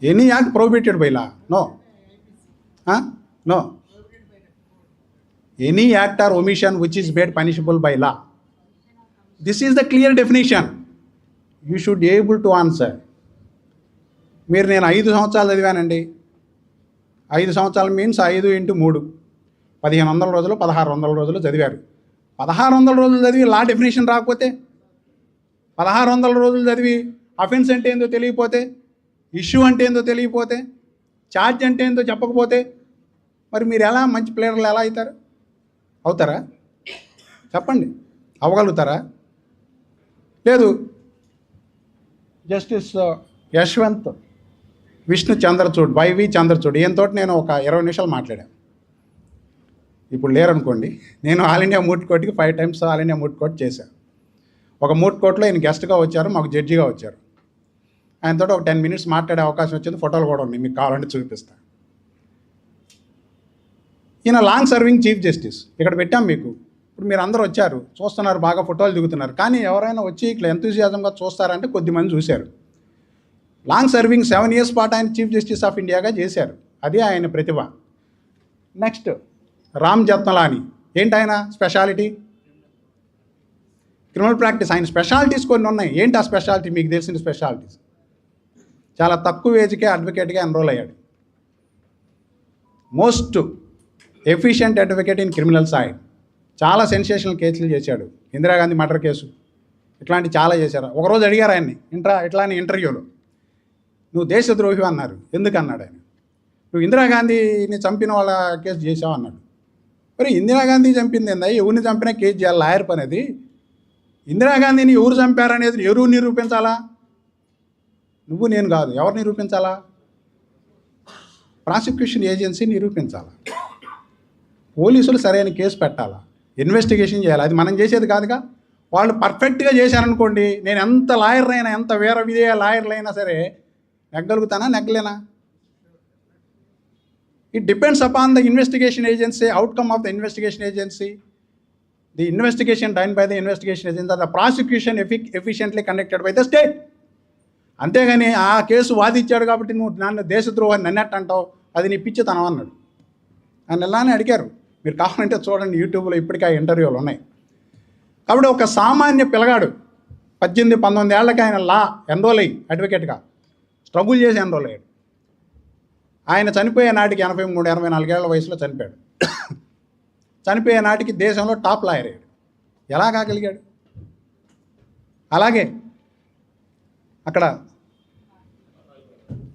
any act prohibited by law? No. Any act or omission which is made punishable by law. This is the clear definition. You should able to answer. నేను 5 సంవత్సరాలు చదివానండి. 5 సంవత్సరాలు మీన్స్ 5 × 3 1500 రోజులు, 1600 రోజులు చదివారు. 1600 రోజులు చదివి లా డెఫినేషన్ రాకపోతే, 1600 రోజులు చదివి అఫెన్స్ అంటే ఏందో తెలియకపోతే, ఇష్యూ అంటే ఏందో తెలియకపోతే, ఛార్జ్ అంటే ఏందో చెప్పకపోతే, మరి మీరు ఎలా మంచి ప్లేయర్లు ఎలా అవుతారా? చెప్పండి, అవ్వగలుగుతారా? లేదు. జస్టిస్ యశ్వంత్ విష్ణు చంద్రచూడ్, వైవి చంద్రచూడ్, ఈయనతో నేను ఒక 20 నిమిషాలు మాట్లాడాను. ఇప్పుడు లేరనుకోండి. నేను ఆల్ ఇండియా మూట్ కోర్టుకి 5 times all India moot court చేశాను. ఒక మూట్ కోర్టులో ఈయన గెస్ట్గా వచ్చారు, మాకు జడ్జిగా వచ్చారు. ఆయనతో ఒక 10 minutes మాట్లాడే అవకాశం వచ్చింది. ఫోటోలు కూడా ఉన్నాయి, మీకు కావాలంటే చూపిస్తాను. ఈయన లాంగ్ సర్వింగ్ చీఫ్ జస్టిస్. ఇక్కడ పెట్టాం మీకు. ఇప్పుడు మీరు అందరూ వచ్చారు, చూస్తున్నారు, బాగా ఫోటోలు దిగుతున్నారు. కానీ ఎవరైనా వచ్చి ఇట్లా ఎంతూజియాజంగా చూస్తారంటే కొద్దిమంది చూశారు. లాంగ్ సర్వింగ్ 7 years పాటు ఆయన చీఫ్ జస్టిస్ ఆఫ్ ఇండియాగా చేశారు. అది ఆయన ప్రతిభ. నెక్స్ట్ రామ్ జత్మలాని. ఏంటి ఆయన స్పెషాలిటీ? Criminal practice. ఆయన స్పెషాలిటీస్ కొన్ని ఉన్నాయి. ఏంటి ఆ స్పెషాలిటీ? మీకు తెలిసిన స్పెషాలిటీస్. చాలా తక్కువ ఏజ్కే అడ్వకేట్గా ఎన్రోల్ అయ్యాడు. Most efficient advocate in criminal side. చాలా సెన్సేషనల్ కేసులు చేశాడు. ఇందిరాగాంధీ మర్డర్ కేసు, ఇట్లాంటి చాలా చేశారు. ఒకరోజు అడిగారు ఆయన్ని ఇట్లాంటి ఇంటర్వ్యూలో, నువ్వు దేశద్రోహి అన్నారు. ఎందుకు అన్నాడు ఆయన. నువ్వు ఇందిరాగాంధీని చంపిన వాళ్ళ కేసు చేసావు అన్నాడు. మరి ఇందిరాగాంధీ చంపింది ఏందా? ఎవరిని చంపినా కేసు చేయాలి, లాయర్ పని అది. ఇందిరాగాంధీని ఎవరు చంపారనేది ఎవరు నిరూపించాలా? నువ్వు నేను కాదు. ఎవరు నిరూపించాలా? Prosecution agency నిరూపించాలా. పోలీసులు సరైన కేసు పెట్టాలా, ఇన్వెస్టిగేషన్ చేయాలి. అది మనం చేసేది కాదుగా. వాళ్ళు పర్ఫెక్ట్గా చేశారనుకోండి, నేను ఎంత లాయర్లైనా, ఎంత వేరే విధేయ లాయర్లైనా సరే నెగ్గలుగుతానా, నెగ్గలేనా? It depends upon the investigation agency, outcome of the investigation agency, the investigation done by the investigation agency, the prosecution efficiently conducted by the state. అంతేగాని ఆ కేసు వాదించాడు కాబట్టి నువ్వు నన్ను దేశద్రోహాన్ని నన్నట్టు అంటావు, అది నీ పిచ్చితనం అన్నాడు. ఆయన ఎలానే అడిగారు. మీరు కావాలంటే చూడండి, యూట్యూబ్లో ఇప్పటికీ ఆ ఇంటర్వ్యూలు ఉన్నాయి. కాబట్టి ఒక సామాన్య పిల్లగాడు 18-19 ఏళ్ళకి ఆయన లా ఎన్రోల్ అయ్యి అడ్వకేట్గా స్ట్రగుల్ చేసి ఎన్రోల్ అయ్యాడు. ఆయన చనిపోయే నాటికి 83-84 ఏళ్ల వయసులో చనిపోయాడు. చనిపోయే నాటికి దేశంలో టాప్ లాయర్ అయ్యాడు. ఎలా కాగలిగాడు? అలాగే అక్కడ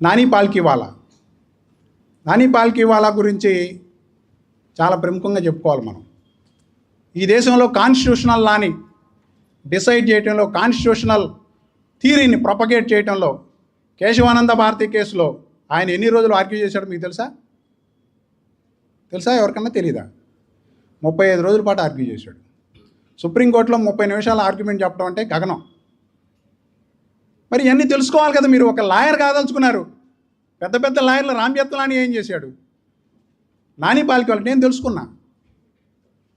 నాని పాల్కీవాలా గురించి చాలా ప్రముఖంగా చెప్పుకోవాలి మనం. ఈ దేశంలో కాన్స్టిట్యూషనల్ లాని డిసైడ్ చేయడంలో, కాన్స్టిట్యూషనల్ థియరీని ప్రొపగేట్ చేయడంలో కేశవానంద భారతి కేసులో ఆయన ఎన్ని రోజులు ఆర్గ్యూ చేశాడో మీకు తెలుసా? ఎవరికన్నా తెలీదా? 35 రోజుల పాటు ఆర్గ్యూ చేశాడు. సుప్రీంకోర్టులో 30 నిమిషాల ఆర్గ్యుమెంట్ చెప్పడం అంటే గగనం. మరి ఇవన్నీ తెలుసుకోవాలి కదా మీరు. ఒక లాయర్ కాదలుచుకున్నారు. పెద్ద పెద్ద లాయర్లు రామ్ జెత్మలాని ఏం చేశాడు, నాని పాల్కోవాలి, నేను తెలుసుకున్నా.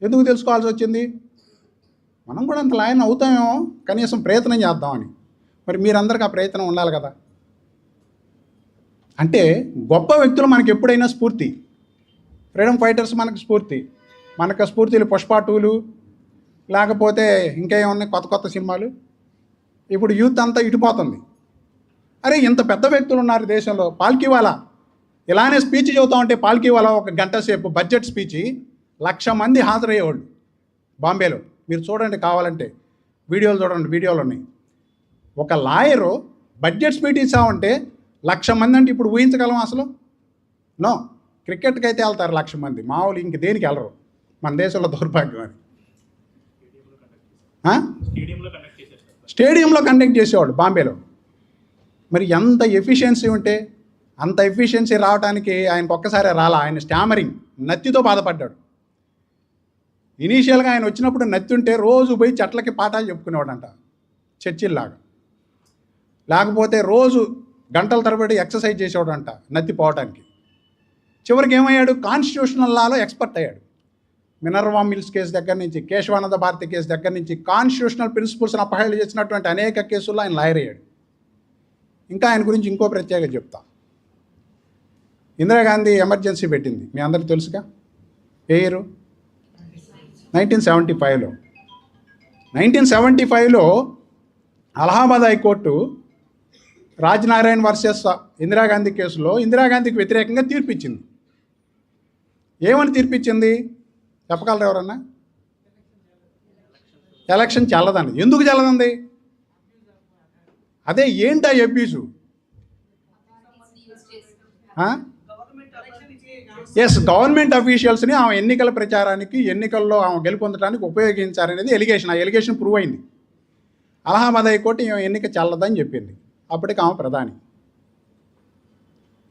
ఎందుకు తెలుసుకోవాల్సి వచ్చింది? మనం కూడా అంత లాయర్ని అవుతామేమో, కనీసం ప్రయత్నం చేద్దామని. మరి మీరందరికీ ఆ ప్రయత్నం ఉండాలి కదా. అంటే గొప్ప వ్యక్తులు మనకి ఎప్పుడైనా స్ఫూర్తి. ఫ్రీడమ్ ఫైటర్స్ మనకు స్ఫూర్తి. మనకు స్ఫూర్తిలు పుష్ప 2లు, లేకపోతే ఇంకేమున్నాయి కొత్త కొత్త సినిమాలు. ఇప్పుడు యూత్ అంతా ఇటుపోతుంది. అరే ఇంత పెద్ద వ్యక్తులు ఉన్నారు దేశంలో. పాల్కీవాలా ఇలానే స్పీచ్ చెబుతా ఉంటే, పాల్కీవాలా 1 గంట సేపు బడ్జెట్ స్పీచ్ 1,00,000 మంది హాజరయ్యేవాళ్ళు బాంబేలో. మీరు చూడండి కావాలంటే, వీడియోలు చూడండి, వీడియోలు ఉన్నాయి. ఒక లాయరు బడ్జెట్ స్పీచ్ ఇచ్చామంటే 1,00,000 మంది అంటే ఇప్పుడు ఊహించగలం అసలు? నో. క్రికెట్కి అయితే వెళ్తారు 1,00,000 మంది, మామూలు ఇంక దేనికి వెళ్ళరు. మన దేశంలో దౌర్భాగ్యం అని. స్టేడియంలో కండక్ట్ చేసేవాడు బాంబేలో. మరి ఎంత ఎఫిషియన్సీ ఉంటే, అంత ఎఫిషియన్సీ రావడానికి ఆయనకు ఒక్కసారి రాలా. ఆయన స్టామరింగ్, నత్తితో బాధపడ్డాడు. ఇనీషియల్గా ఆయన వచ్చినప్పుడు నత్తి ఉంటే రోజు పోయి చెట్లకి పాఠాలు చెప్పుకునేవాడంట, చర్చిల్లాగా. లేకపోతే రోజు గంటల తరబడి ఎక్సర్సైజ్ చేసేవాడంట నత్తి పోవటానికి. చివరికి ఏమయ్యాడు? కాన్స్టిట్యూషనల్ లాలో ఎక్స్పర్ట్ అయ్యాడు. మినర్వా మిల్స్ కేసు దగ్గర నుంచి, కేశవానంద భారతి కేసు దగ్గర నుంచి, కాన్స్టిట్యూషనల్ ప్రిన్సిపల్స్ని అపహేళన చేసినటువంటి అనేక కేసుల్లో ఆయన లాయర్ అయ్యాడు. ఇంకా ఆయన గురించి ఇంకో ప్రత్యేకత చెప్తా. ఇందిరాగాంధీ ఎమర్జెన్సీ పెట్టింది, మీ అందరికీ తెలుసుగా. A year? 1975లో. 1975లో అలహాబాద్ హైకోర్టు రాజ్నారాయణ్ వర్సెస్ ఇందిరాగాంధీ కేసులో ఇందిరాగాంధీకి వ్యతిరేకంగా తీర్పిచ్చింది. ఏమని తీర్పిచ్చింది చెప్పగలరు ఎవరన్నా? ఎలక్షన్ చెల్లదండి. ఎందుకు చెల్లదండి? అదే ఏంటి ఆ అబ్యూజు? ఎస్, గవర్నమెంట్ అఫీషియల్స్ని ఆమె ఎన్నికల ప్రచారానికి, ఎన్నికల్లో ఆమె గెలుపొందడానికి ఉపయోగించారనేది ఎలిగేషన్. ఆ ఎలిగేషన్ ప్రూవ్ అయింది. అలహాబాద్ హైకోర్టు ఈమె ఎన్నిక చెల్లదని చెప్పింది. అప్పటికి ఆమె ప్రధాని.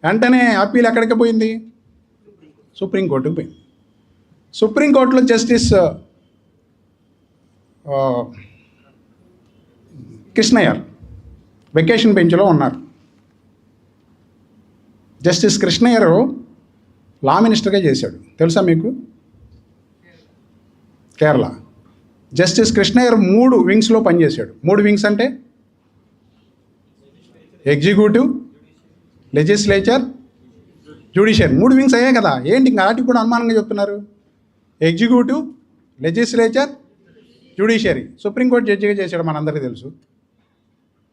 వెంటనే అప్పీల్ ఎక్కడికి పోయింది? సుప్రీంకోర్టుకు పోయింది. సుప్రీంకోర్టులో జస్టిస్ కృష్ణయ్యర్ వెకేషన్ బెంచ్లో ఉన్నారు. జస్టిస్ కృష్ణయ్యర్ లా మినిస్టర్గా చేశాడు, తెలుసా మీకు? కేరళ. జస్టిస్ కృష్ణయ్యర్ 3 వింగ్స్లో పనిచేశాడు. 3 వింగ్స్ అంటే ఎగ్జిక్యూటివ్, లెజిస్లేచర్, జ్యుడిషియరీ. 3 వింగ్స్ అయ్యాయి కదా. ఏంటి ఇంకా వాటికి కూడా అనుమానంగా చెప్తున్నారు? Executive, legislature, judiciary. సుప్రీంకోర్టు జడ్జిగా చేశాడు, మనందరికీ తెలుసు.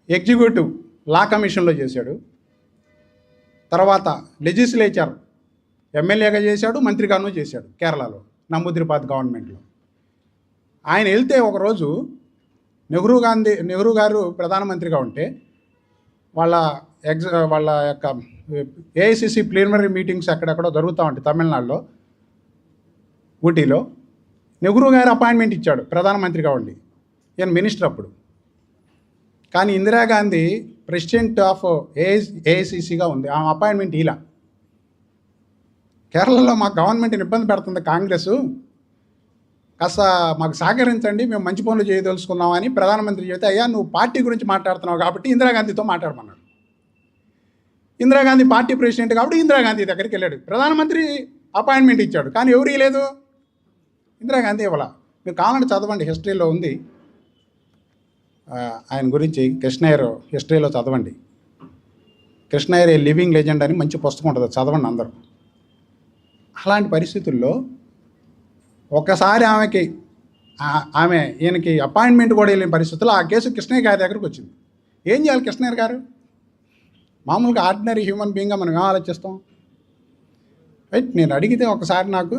ఎగ్జిక్యూటివ్ లా కమిషన్లో చేశాడు. తర్వాత లెజిస్లేచర్ ఎమ్మెల్యేగా చేశాడు, మంత్రిగాను చేశాడు కేరళలో, నమూద్రిపాద్ గవర్నమెంట్లో. ఆయన వెళ్తే ఒకరోజు నెహ్రూ గారు ప్రధానమంత్రిగా ఉంటే వాళ్ళ యొక్క ఏఐసిసి ప్లీనరీ మీటింగ్స్ ఎక్కడెక్కడో జరుగుతూ ఉంటాయి తమిళనాడులో, ఊటీలో. నెహ్రూ గారు అపాయింట్మెంట్ ఇచ్చాడు ప్రధానమంత్రిగా ఉండి, ఈయన మినిస్టర్ అప్పుడు. కానీ ఇందిరాగాంధీ ప్రెసిడెంట్ ఆఫ్ ఏఐసిసిగా ఉంది, ఆమె అపాయింట్మెంట్ ఇలా. కేరళలో మా గవర్నమెంట్ని ఇబ్బంది పెడుతుంది కాంగ్రెస్, కాస్త మాకు సహకరించండి, మేము మంచి పనులు చేయదలుచుకున్నామని ప్రధానమంత్రి చెబితే, అయ్యా నువ్వు పార్టీ గురించి మాట్లాడుతున్నావు కాబట్టి ఇందిరాగాంధీతో మాట్లాడమన్నాడు. ఇందిరాగాంధీ పార్టీ ప్రెసిడెంట్ కాబట్టి ఇందిరాగాంధీ దగ్గరికి వెళ్ళాడు. ప్రధానమంత్రి అపాయింట్మెంట్ ఇచ్చాడు, కానీ ఎవరు ఇవ్వలేదు, ఇందిరాగాంధీ ఇవ్వాల. మీరు కావాలంటే చదవండి, హిస్టరీలో ఉంది ఆయన గురించి. కృష్ణయ్యర్ హిస్టరీలో చదవండి. కృష్ణయ్యర్ ఏ లివింగ్ లెజెండ్ అని మంచి పుస్తకం ఉంటుంది, చదవండి అందరూ. అలాంటి పరిస్థితుల్లో ఒకసారి ఈయనకి అపాయింట్మెంట్ కూడా వెళ్ళిన పరిస్థితుల్లో ఆ కేసు కృష్ణయ్య గారి దగ్గరకు వచ్చింది. ఏం చేయాలి కృష్ణయ్య గారు? మామూలుగా ఆర్డినరీ హ్యూమన్ బీయింగ్గా మనం ఏం ఆలోచిస్తాం? రైట్, నేను అడిగితే ఒకసారి నాకు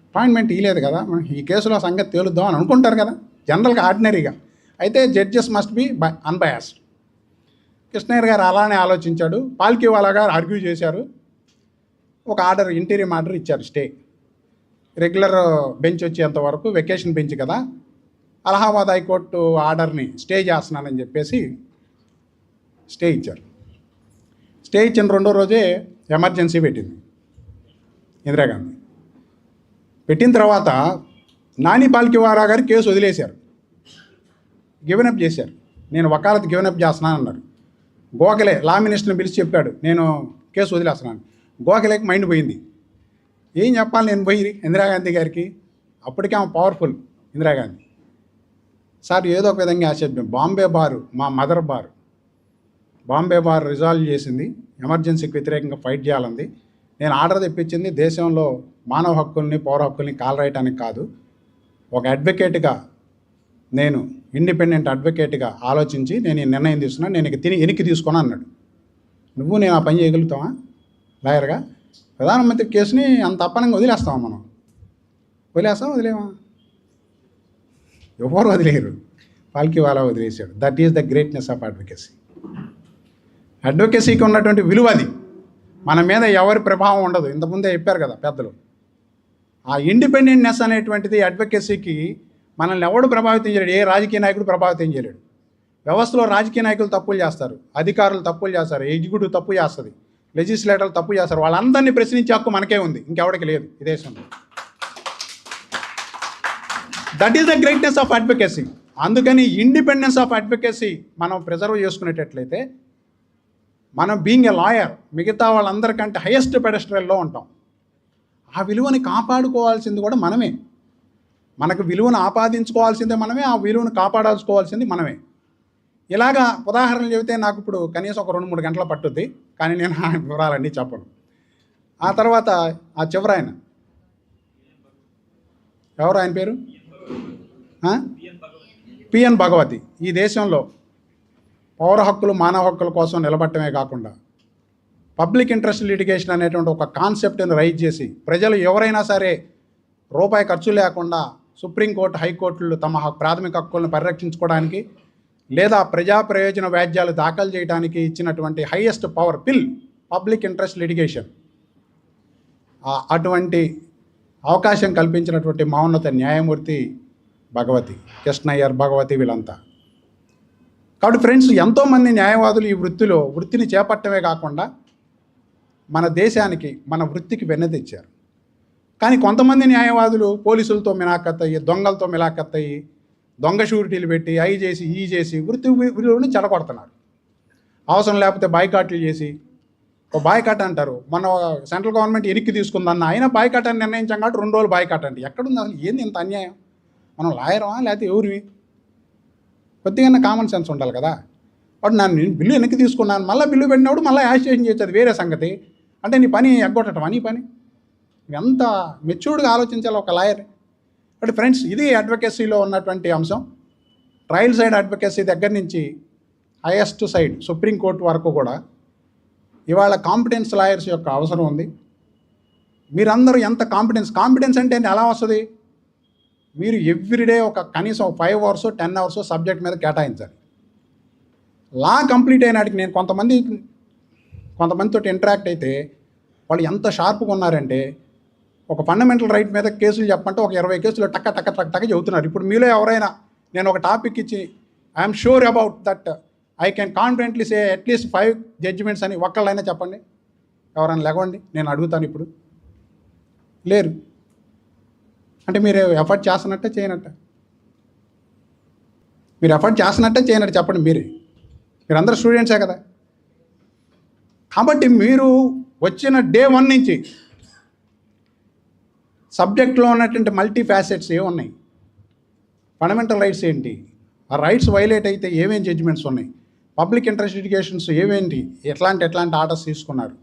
అపాయింట్మెంట్ ఇవ్వలేదు కదా, ఈ కేసులో సంగతి తేలుద్దాం అని అనుకుంటారు కదా జనరల్గా, ఆర్డినరీగా. అయితే judges must be unbiased. Krishnaiah గారు అలానే ఆలోచించాడు. పాల్కీవాలా గారు ఆర్గ్యూ చేశారు. ఒక ఆర్డర్, ఇంటీరియం ఆర్డర్ ఇచ్చారు, స్టే. రెగ్యులర్ బెంచ్ వచ్చేంత వరకు, వెకేషన్ బెంచ్ కదా, అలహాబాద్ హైకోర్టు ఆర్డర్ని స్టే చేస్తున్నానని చెప్పేసి స్టే ఇచ్చారు. స్టే ఇచ్చిన 2వ రోజే ఎమర్జెన్సీ పెట్టింది ఇందిరాగాంధీ. పెట్టిన తర్వాత నాని పాల్కివారా గారు కేసు వదిలేశారు, గివెనప్ చేశారు. నేను వకాలత్ గివెనప్ చేస్తున్నాను అన్నారు. గోఖలే లా మినిస్టర్ని పిలిచి చెప్పాడు, నేను కేసు వదిలేస్తున్నాను. గోఖలేకి మైండ్ పోయింది, ఏం చెప్పాలి నేను పోయి ఇందిరాగాంధీ గారికి. అప్పటికే ఆమె పవర్ఫుల్ ఇందిరాగాంధీ. సార్ ఏదో ఒక విధంగా ఆశిద్దాం, బాంబే బారు మా mother bar, Bombay bar resolve చేసింది ఎమర్జెన్సీకి వ్యతిరేకంగా ఫైట్ చేయాలంది. నేను ఆర్డర్ తెప్పించింది దేశంలో మానవ హక్కుల్ని పౌర హక్కుల్ని కాలరాయటానికి కాదు, ఒక అడ్వకేట్గా, నేను ఇండిపెండెంట్ అడ్వకేట్గా ఆలోచించి నేను ఈ నిర్ణయం తీసుకున్నాను, నేను వెనక్కి తీసుకున్నా అన్నాడు. నువ్వు నేను ఆ పని చేయగలుగుతావా లాయర్గా? ప్రధానమంత్రి కేసుని అంత అప్పనంగా వదిలేస్తావా మనం? వదిలేమా? ఎవరు వదిలేరు, పాల్కివాలా వదిలేశాడు. That is the greatness of advocacy. అడ్వకేసీకి ఉన్నటువంటి విలువ అది. మన మీద ఎవరి ప్రభావం ఉండదు. ఇంతకుముందే చెప్పారు కదా పెద్దలు, ఆ ఇండిపెండెంట్నెస్ అనేటువంటిది అడ్వకేసీకి మనల్ని ఎవడు ప్రభావితం చేయలేడు, ఏ రాజకీయ నాయకుడు ప్రభావితం చేయలేడు. వ్యవస్థలో రాజకీయ నాయకులు తప్పులు చేస్తారు, అధికారులు తప్పులు చేస్తారు, ఎగ్జిక్యూటివ్ తప్పు చేస్తుంది, లెజిస్లేటర్లు తప్పు చేస్తారు. వాళ్ళందరినీ ప్రశ్నించే హక్కు మనకే ఉంది, ఇంకెవడికి లేదు ఈ దేశంలో. That is the greatness of advocacy. అందుకని ఇండిపెండెన్స్ ఆఫ్ అడ్వకేసీ మనం ప్రిజర్వ్ చేసుకునేటట్లయితే మనం బీయింగ్ ఎ లాయర్ మిగతా వాళ్ళందరికంటే హైయెస్ట్ పెడెస్ట్రల్లో ఉంటాం. ఆ విలువని కాపాడుకోవాల్సింది కూడా మనమే, మనకు విలువను ఆపాదించుకోవాల్సిందే మనమే, ఆ విలువను కాపాడాల్సుకోవాల్సింది మనమే. ఇలాగా ఉదాహరణలు చెబితే నాకు ఇప్పుడు కనీసం ఒక 2-3 గంటల పట్టుద్ది, కానీ నేను ఆ వివరాలన్నీ చెప్పను. ఆ తర్వాత ఆ చివరి ఆయన ఎవరు, ఆయన పేరు పిఎన్ భగవతి. ఈ దేశంలో పౌర హక్కులు మానవ హక్కుల కోసం నిలబడటమే కాకుండా పబ్లిక్ ఇంట్రెస్ట్ లిటిగేషన్ అనేటువంటి ఒక కాన్సెప్ట్ని రైజ్ చేసి ప్రజలు ఎవరైనా సరే రూపాయి ఖర్చు లేకుండా సుప్రీంకోర్టు హైకోర్టులు తమ ప్రాథమిక హక్కులను పరిరక్షించుకోవడానికి లేదా ప్రజా ప్రయోజన వ్యాజ్యాలు దాఖలు చేయడానికి ఇచ్చినటువంటి highest power bill public interest litigation. అటువంటి అవకాశం కల్పించినటువంటి మహోన్నత న్యాయమూర్తి భగవతి, కృష్ణయ్యర్, భగవతి, వీళ్ళంతా. కాబట్టి ఫ్రెండ్స్, ఎంతోమంది న్యాయవాదులు ఈ వృత్తిని చేపట్టమే కాకుండా మన దేశానికి మన వృత్తికి వెన్నె తెచ్చారు. కానీ కొంతమంది న్యాయవాదులు పోలీసులతో మిలాఖత్తయ్యి, దొంగలతో మిలాఖత్తయ్యి, దొంగ షూరిటీలు పెట్టి అవి చేసి ఈ చేసి వృత్తి విలువని చెడగొడుతున్నారు. అవసరం లేకపోతే బాయ్కాట్లు చేసి, ఒక బాయ్కాట్ అంటారు, మన సెంట్రల్ గవర్నమెంట్ వెనక్కి తీసుకుందన్న అయినా బాయ్కాట్ అని నిర్ణయించాం కాబట్టి 2 రోజులు బాయ్కాట్ అంటే ఎక్కడుంది అసలు? ఏంది ఇంత అన్యాయం? మనం లాయరమా లేకపోతే ఎవరివి? కొద్దిగా కామన్ సెన్స్ ఉండాలి కదా. బట్ నేను బిల్లు వెనక్కి తీసుకున్నాను, మళ్ళీ బిల్లు పెట్టినప్పుడు మళ్ళీ యాజిటేషన్ చేయొచ్చు, అది వేరే సంగతి. అంటే నీ పని ఎగ్గొట్టడం నీ పని. ఎంత మెచ్యూర్డ్గా ఆలోచించాలి ఒక లాయర్. బట్ ఫ్రెండ్స్, ఇది అడ్వకేసీలో ఉన్నటువంటి అంశం. ట్రయల్ సైడ్ అడ్వకేసీ దగ్గర నుంచి హైయెస్ట్ సైడ్ సుప్రీంకోర్టు వరకు కూడా ఇవాళ కాంపిటెన్స్ లాయర్స్ యొక్క అవసరం ఉంది. మీరందరూ ఎంత కాంపిటెన్స్ అంటే ఎలా వస్తుంది? మీరు ఎవ్రీడే ఒక కనీసం 5 hours 10 hours సబ్జెక్ట్ మీద కేటాయించాలి. లా కంప్లీట్ అయినాటికి నేను కొంతమందితో ఇంటరాక్ట్ అయితే వాళ్ళు ఎంత షార్ప్గా ఉన్నారంటే, ఒక ఫండమెంటల్ రైట్ మీద కేసులు చెప్పంటే ఒక 20 కేసులు టక్క టక్క టక్క టక్క చెబుతున్నారు. ఇప్పుడు మీలో ఎవరైనా నేను ఒక టాపిక్ ఇచ్చి I'm sure about that I can confidently say at least 5 judgements అని ఒక్కళ్ళైనా చెప్పండి. ఎవరైనా లేవండి, నేను అడుగుతాను. ఇప్పుడు లేరు. అంటే మీరు ఎఫర్ట్ చేస్తున్నట్టే చేయనట్ట? మీరు ఎఫర్ట్ చేస్తున్నట్టే చేయనట్టు చెప్పండి. మీరందరూ స్టూడెంట్సే కదా. కాబట్టి మీరు వచ్చిన డే 1 నుంచి సబ్జెక్ట్లో ఉన్నటువంటి మల్టీ ఫ్యాసెట్స్ ఏమున్నాయి, ఫండమెంటల్ రైట్స్ ఏంటి, ఆ రైట్స్ వైలేట్ అయితే ఏమేమి జడ్జిమెంట్స్ ఉన్నాయి, పబ్లిక్ ఇంట్రెస్ట్ లిటిగేషన్స్ ఏమేంటి, ఎట్లాంటి ఆర్డర్స్ తీసుకున్నారు,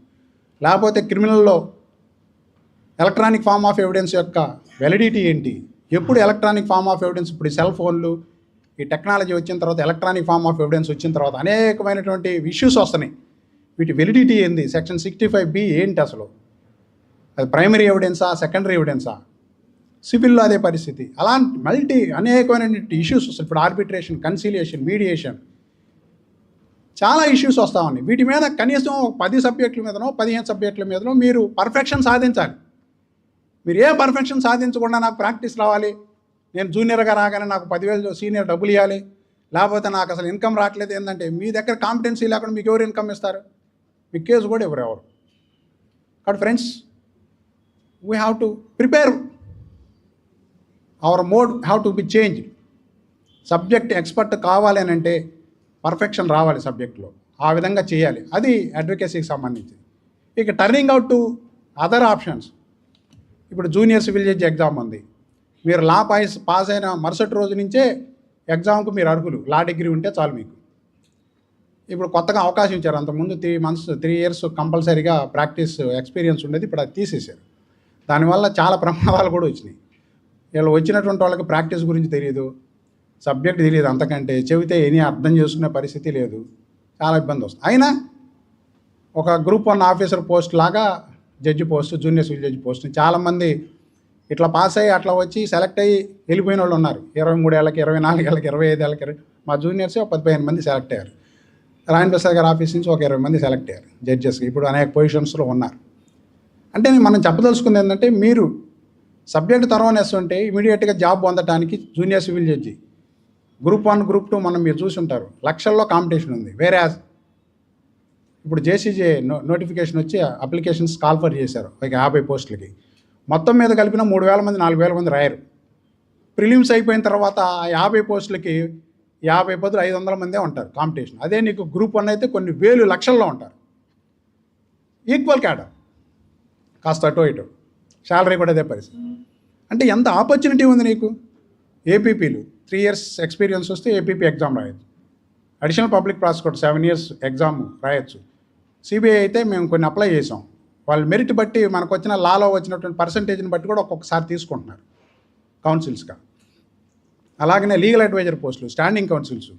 లేకపోతే క్రిమినల్లో ఎలక్ట్రానిక్ ఫామ్ ఆఫ్ ఎవిడెన్స్ యొక్క వెలిడిటీ ఏంటి, ఎప్పుడు ఎలక్ట్రానిక్ ఫామ్ ఆఫ్ ఎవిడెన్స్, ఇప్పుడు సెల్ ఫోన్లు ఈ టెక్నాలజీ వచ్చిన తర్వాత ఎలక్ట్రానిక్ ఫామ్ ఆఫ్ ఎవిడెన్స్ వచ్చిన తర్వాత అనేకమైనటువంటి ఇష్యూస్ వస్తున్నాయి. వీటి వెలిడిటీ ఏంది, సెక్షన్ 65B ఏంటి అసలు, అది ప్రైమరీ ఎవిడెన్సా సెకండరీ ఎవిడెన్సా, సివిల్లో అదే పరిస్థితి. అలాంటి అనేకమైనటువంటి ఇష్యూస్ వస్తాయి. ఇప్పుడు ఆర్బిట్రేషన్, కన్సిలియేషన్, మీడియేషన్, చాలా ఇష్యూస్ వస్తూ ఉన్నాయి. వీటి మీద కనీసం 10 సబ్జెక్టుల మీదనో 15 సబ్జెక్టుల మీదనో మీరు పర్ఫెక్షన్ సాధించాలి. మీరు ఏ పర్ఫెక్షన్ సాధించకుండా నాకు ప్రాక్టీస్ రావాలి, నేను జూనియర్గా రాగానే నాకు 10,000 సీనియర్ డబ్బులు ఇవ్వాలి, లేకపోతే నాకు అసలు ఇన్కమ్ రావట్లేదు, ఏంటంటే మీ దగ్గర కాంపిటెన్సీ లేకుండా మీకు ఎవరు ఇన్కమ్ ఇస్తారు? మీ కేసు కూడా ఎవరు. కాబట్టి friends, we have to prepare our mode have to be change. Subject expert కావాలి అని అంటే పర్ఫెక్షన్ రావాలి సబ్జెక్ట్లో, ఆ విధంగా చేయాలి. అది అడ్వకేసీకి సంబంధించి. ఇక turning out to other options. ఇప్పుడు జూనియర్ సివిల్ జడ్జి ఎగ్జామ్ ఉంది. మీరు లా పాస్ అయిన మరుసటి రోజు నుంచే ఎగ్జామ్కు మీరు అర్హులు. లా డిగ్రీ ఉంటే చాలు మీకు. ఇప్పుడు కొత్తగా అవకాశం ఇచ్చారు. అంతకుముందు 3 years కంపల్సరీగా ప్రాక్టీస్ ఎక్స్పీరియన్స్ ఉండేది. ఇప్పుడు అది తీసేశారు. దానివల్ల చాలా ప్రమాదాలు కూడా వచ్చినాయి. వీళ్ళు వచ్చినటువంటి వాళ్ళకి ప్రాక్టీస్ గురించి తెలియదు, సబ్జెక్ట్ తెలియదు, అంతకంటే చెబితే ఏమీ అర్థం చేసుకునే పరిస్థితి లేదు. చాలా ఇబ్బంది వస్తుంది. అయినా ఒక గ్రూప్ 1 ఆఫీసర్ పోస్ట్ లాగా judge post, junior civil judge post చాలామంది ఇట్లా పాస్ అయ్యి అట్లా వచ్చి సెలెక్ట్ అయ్యి వెళ్ళిపోయిన వాళ్ళు ఉన్నారు. 23 ఏళ్ళకి, 24 ఏళ్ళకి, 25 ఏళ్ళకి. మా జూనియర్స్ 15 మంది సెలెక్ట్ అయ్యారు. రాయన్ ప్రసాద్ గారి ఆఫీస్ నుంచి ఒక 20 మంది సెలెక్ట్ అయ్యారు జడ్జెస్. ఇప్పుడు అనేక పొజిషన్స్లో ఉన్నారు. అంటే మనం చెప్పదలుచుకుంది ఏంటంటే, మీరు సబ్జెక్ట్ తర్వానేసి ఉంటే ఇమీడియట్గా జాబ్ పొందడానికి junior civil judge group 1, group 2 మీరు చూసి ఉంటారు, లక్షల్లో కాంపిటీషన్ ఉంది. వేరే ఇప్పుడు జేసీజే నోటిఫికేషన్ వచ్చి అప్లికేషన్స్ కాల్ఫర్ చేశారు ఒక 50 పోస్టులకి. మొత్తం మీద కలిపిన 3,000 మంది, 4,000 మంది రాయరు. ప్రిలిమ్స్ అయిపోయిన తర్వాత 50 పోస్టులకి 50 బదులు 500 మందే ఉంటారు కాంపిటీషన్. అదే నీకు గ్రూప్ 1 అయితే కొన్ని వేలు, లక్షల్లో ఉంటారు. ఈక్వల్ క్యాడర్, కాస్త అటు ఇటు, శాలరీ కూడా అదే పరిస్థితి. అంటే ఎంత ఆపర్చునిటీ ఉంది నీకు. ఏపీపీలు 3 years ఎక్స్పీరియన్స్ వస్తే ఏపీపీ ఎగ్జామ్ రాయొచ్చు. Additional public prosecutor 7 years exam రాయొచ్చు. సిబిఐ అయితే మేము కొన్ని అప్లై చేసాం. వాళ్ళు మెరిట్ బట్టి, మనకు వచ్చిన లాలో వచ్చినటువంటి పర్సంటేజ్ని బట్టి కూడా ఒక్కొక్కసారి తీసుకుంటున్నారు కౌన్సిల్స్గా. అలాగనే లీగల్ అడ్వైజర్ పోస్టులు, స్టాండింగ్ కౌన్సిల్స్.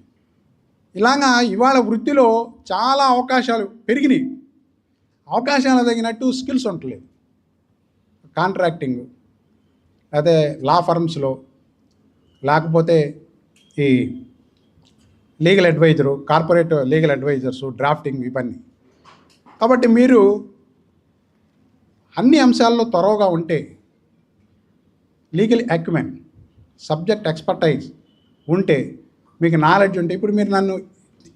ఇలాగా ఇవాళ వృత్తిలో చాలా అవకాశాలు పెరిగినాయి. అవకాశాలు తగినట్టు స్కిల్స్ ఉండలేదు. కాంట్రాక్టింగ్, అదే లా ఫర్మ్స్లో, లేకపోతే ఈ legal adviser, corporate legal advisers, drafting, ఇవన్నీ. కాబట్టి మీరు అన్ని అంశాల్లో త్వరగా ఉంటే, లీగల్ అక్యుమెన్, సబ్జెక్ట్ ఎక్స్పర్టైజ్ ఉంటే, మీకు నాలెడ్జ్ ఉంటే, ఇప్పుడు మీరు నన్ను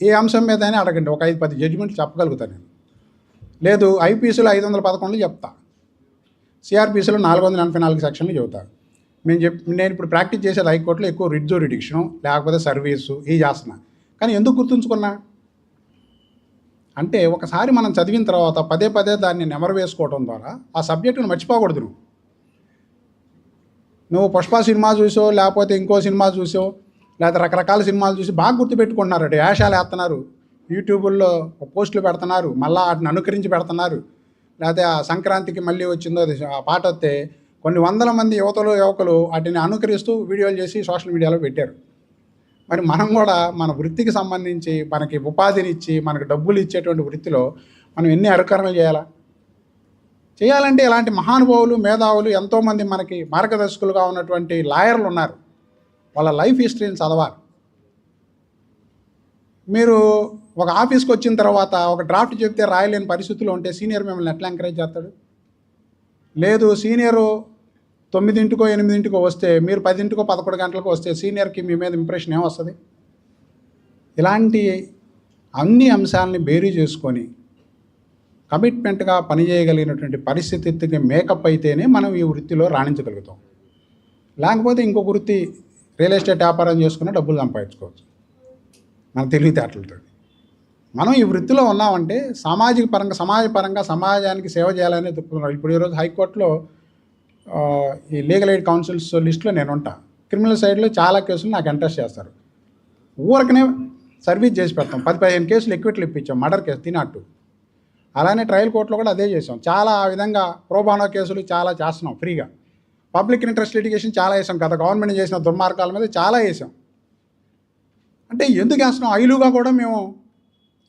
ఏ అంశం మీద అయినా అడగండి, ఒక 5-10 జడ్జిమెంట్లు చెప్పగలుగుతాను నేను. లేదు, ఐపీసీలో 511 చెప్తా, సిఆర్పీసీలో 484 సెక్షన్లు చెబుతా. నేను ఇప్పుడు ప్రాక్టీస్ చేసేది హైకోర్టులో ఎక్కువ రిట్ జ్యూరిడిక్షను, లేకపోతే సర్వీసు, ఇవి చేస్తున్నా. కానీ ఎందుకు గుర్తుంచుకున్నా అంటే, ఒకసారి మనం చదివిన తర్వాత పదే పదే దాన్ని నెమరు వేసుకోవడం ద్వారా ఆ సబ్జెక్టును మర్చిపోకూడదు. నువ్వు పుష్ప సినిమా చూసో, లేకపోతే ఇంకో సినిమా చూసో, లేకపోతే రకరకాల సినిమాలు చూసి బాగా గుర్తుపెట్టుకుంటున్నారు. వేషాలు వేస్తున్నారు, యూట్యూబుల్లో పోస్టులు పెడుతున్నారు, మళ్ళీ వాటిని అనుకరించి పెడుతున్నారు. లేకపోతే ఆ సంక్రాంతికి మళ్ళీ వచ్చిందో ఆ పాట వస్తే కొన్ని 100 మంది యువకులు వాటిని అనుకరిస్తూ వీడియోలు చేసి సోషల్ మీడియాలో పెట్టారు. మరి మనం కూడా మన వృత్తికి సంబంధించి, మనకి ఉపాధినిచ్చి, మనకు డబ్బులు ఇచ్చేటువంటి వృత్తిలో మనం ఎన్ని అనుకరణలు చేయాలంటే ఇలాంటి మహానుభావులు, మేధావులు ఎంతోమంది మనకి మార్గదర్శకులుగా ఉన్నటువంటి లాయర్లు ఉన్నారు. వాళ్ళ లైఫ్ హిస్టరీని చదవాలి. మీరు ఒక ఆఫీస్కి వచ్చిన తర్వాత ఒక డ్రాఫ్ట్ చెప్తే రాయలేని పరిస్థితుల్లో ఉంటే సీనియర్ మిమ్మల్ని ఎట్లా ఎంకరేజ్ చేస్తాడు? లేదు, సీనియరు 9 8 వస్తే, మీరు 10 11 గంటలకు వస్తే సీనియర్కి మీ మీద ఇంప్రెషన్ ఏమొస్తుంది? ఇలాంటి అన్ని అంశాలని బేరీ చేసుకొని కమిట్మెంట్గా పనిచేయగలిగినటువంటి పరిస్థితికి మేకప్ అయితేనే మనం ఈ వృత్తిలో రాణించగలుగుతాం. లేకపోతే ఇంకొక వృత్తి, రియల్ ఎస్టేట్ వ్యాపారం చేసుకుని డబ్బులు సంపాదించుకోవచ్చు మన తెలివితేటలతో. మనం ఈ వృత్తిలో ఉన్నామంటే సమాజపరంగా సమాజానికి సేవ చేయాలనే చెప్తున్నాం. ఇప్పుడు ఈరోజు హైకోర్టులో ఈ లీగల్ ఎయిడ్ కౌన్సిల్స్ లిస్టులో నేను ఉంటా. క్రిమినల్ సైడ్లో చాలా కేసులు నాకు ఎంట్రెస్ట్ చేస్తారు. ఊరకనే సర్వీస్ చేసి పెడతాం. 10-15 కేసులు ఎక్విట్లు ఇప్పించాం, మర్డర్ కేసు తినట్టు. అలానే ట్రయల్ కోర్టులో కూడా అదే చేసాం. చాలా ఆ విధంగా ప్రోబానో కేసులు చాలా చేస్తున్నాం ఫ్రీగా. పబ్లిక్ ఇంట్రెస్ట్ లిటిగేషన్ చాలా వేసాం. గత గవర్నమెంట్ చేసిన దుర్మార్గాల మీద చాలా వేసాం. అంటే ఎందుకు వేస్తున్నాం? ఐలుగా కూడా మేము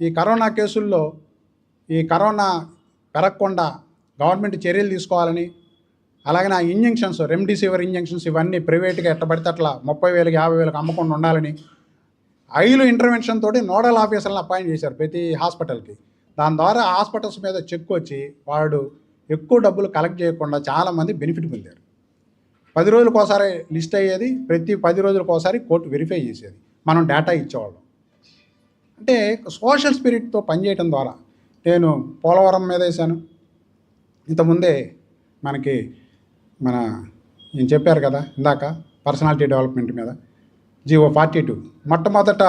ఈ కరోనా కేసుల్లో, ఈ కరోనా పెరగకుండా గవర్నమెంట్ చర్యలు తీసుకోవాలని, అలాగే నా ఇంజెక్షన్స్, రెమ్డెసివిర్ ఇంజెక్షన్స్ ఇవన్నీ ప్రైవేట్గా ఎట్టబడితే అట్లా 30,000 50,000 అమ్మకుండా ఉండాలని ఐలు ఇంటర్వెన్షన్ తోటి నోడల్ ఆఫీసర్లను అపాయింట్ చేశారు ప్రతి హాస్పిటల్కి. దాని ద్వారా హాస్పిటల్స్ మీద చెక్ వచ్చి వాడు ఎక్కువ డబ్బులు కలెక్ట్ చేయకుండా చాలామంది బెనిఫిట్ పొందారు. 10 రోజులకు ఒకసారి లిస్ట్ అయ్యేది, ప్రతి 10 రోజులకు ఒకసారి కోర్టు వెరిఫై చేసేది, మనం డేటా ఇచ్చేవాళ్ళం. అంటే సోషల్ స్పిరిట్తో పనిచేయడం ద్వారా నేను పోలవరం మీద వేశాను. ఇంతకుముందే నేను చెప్పారు కదా ఇందాక, పర్సనాలిటీ డెవలప్మెంట్ మీద, జీవో 42. మొట్టమొదట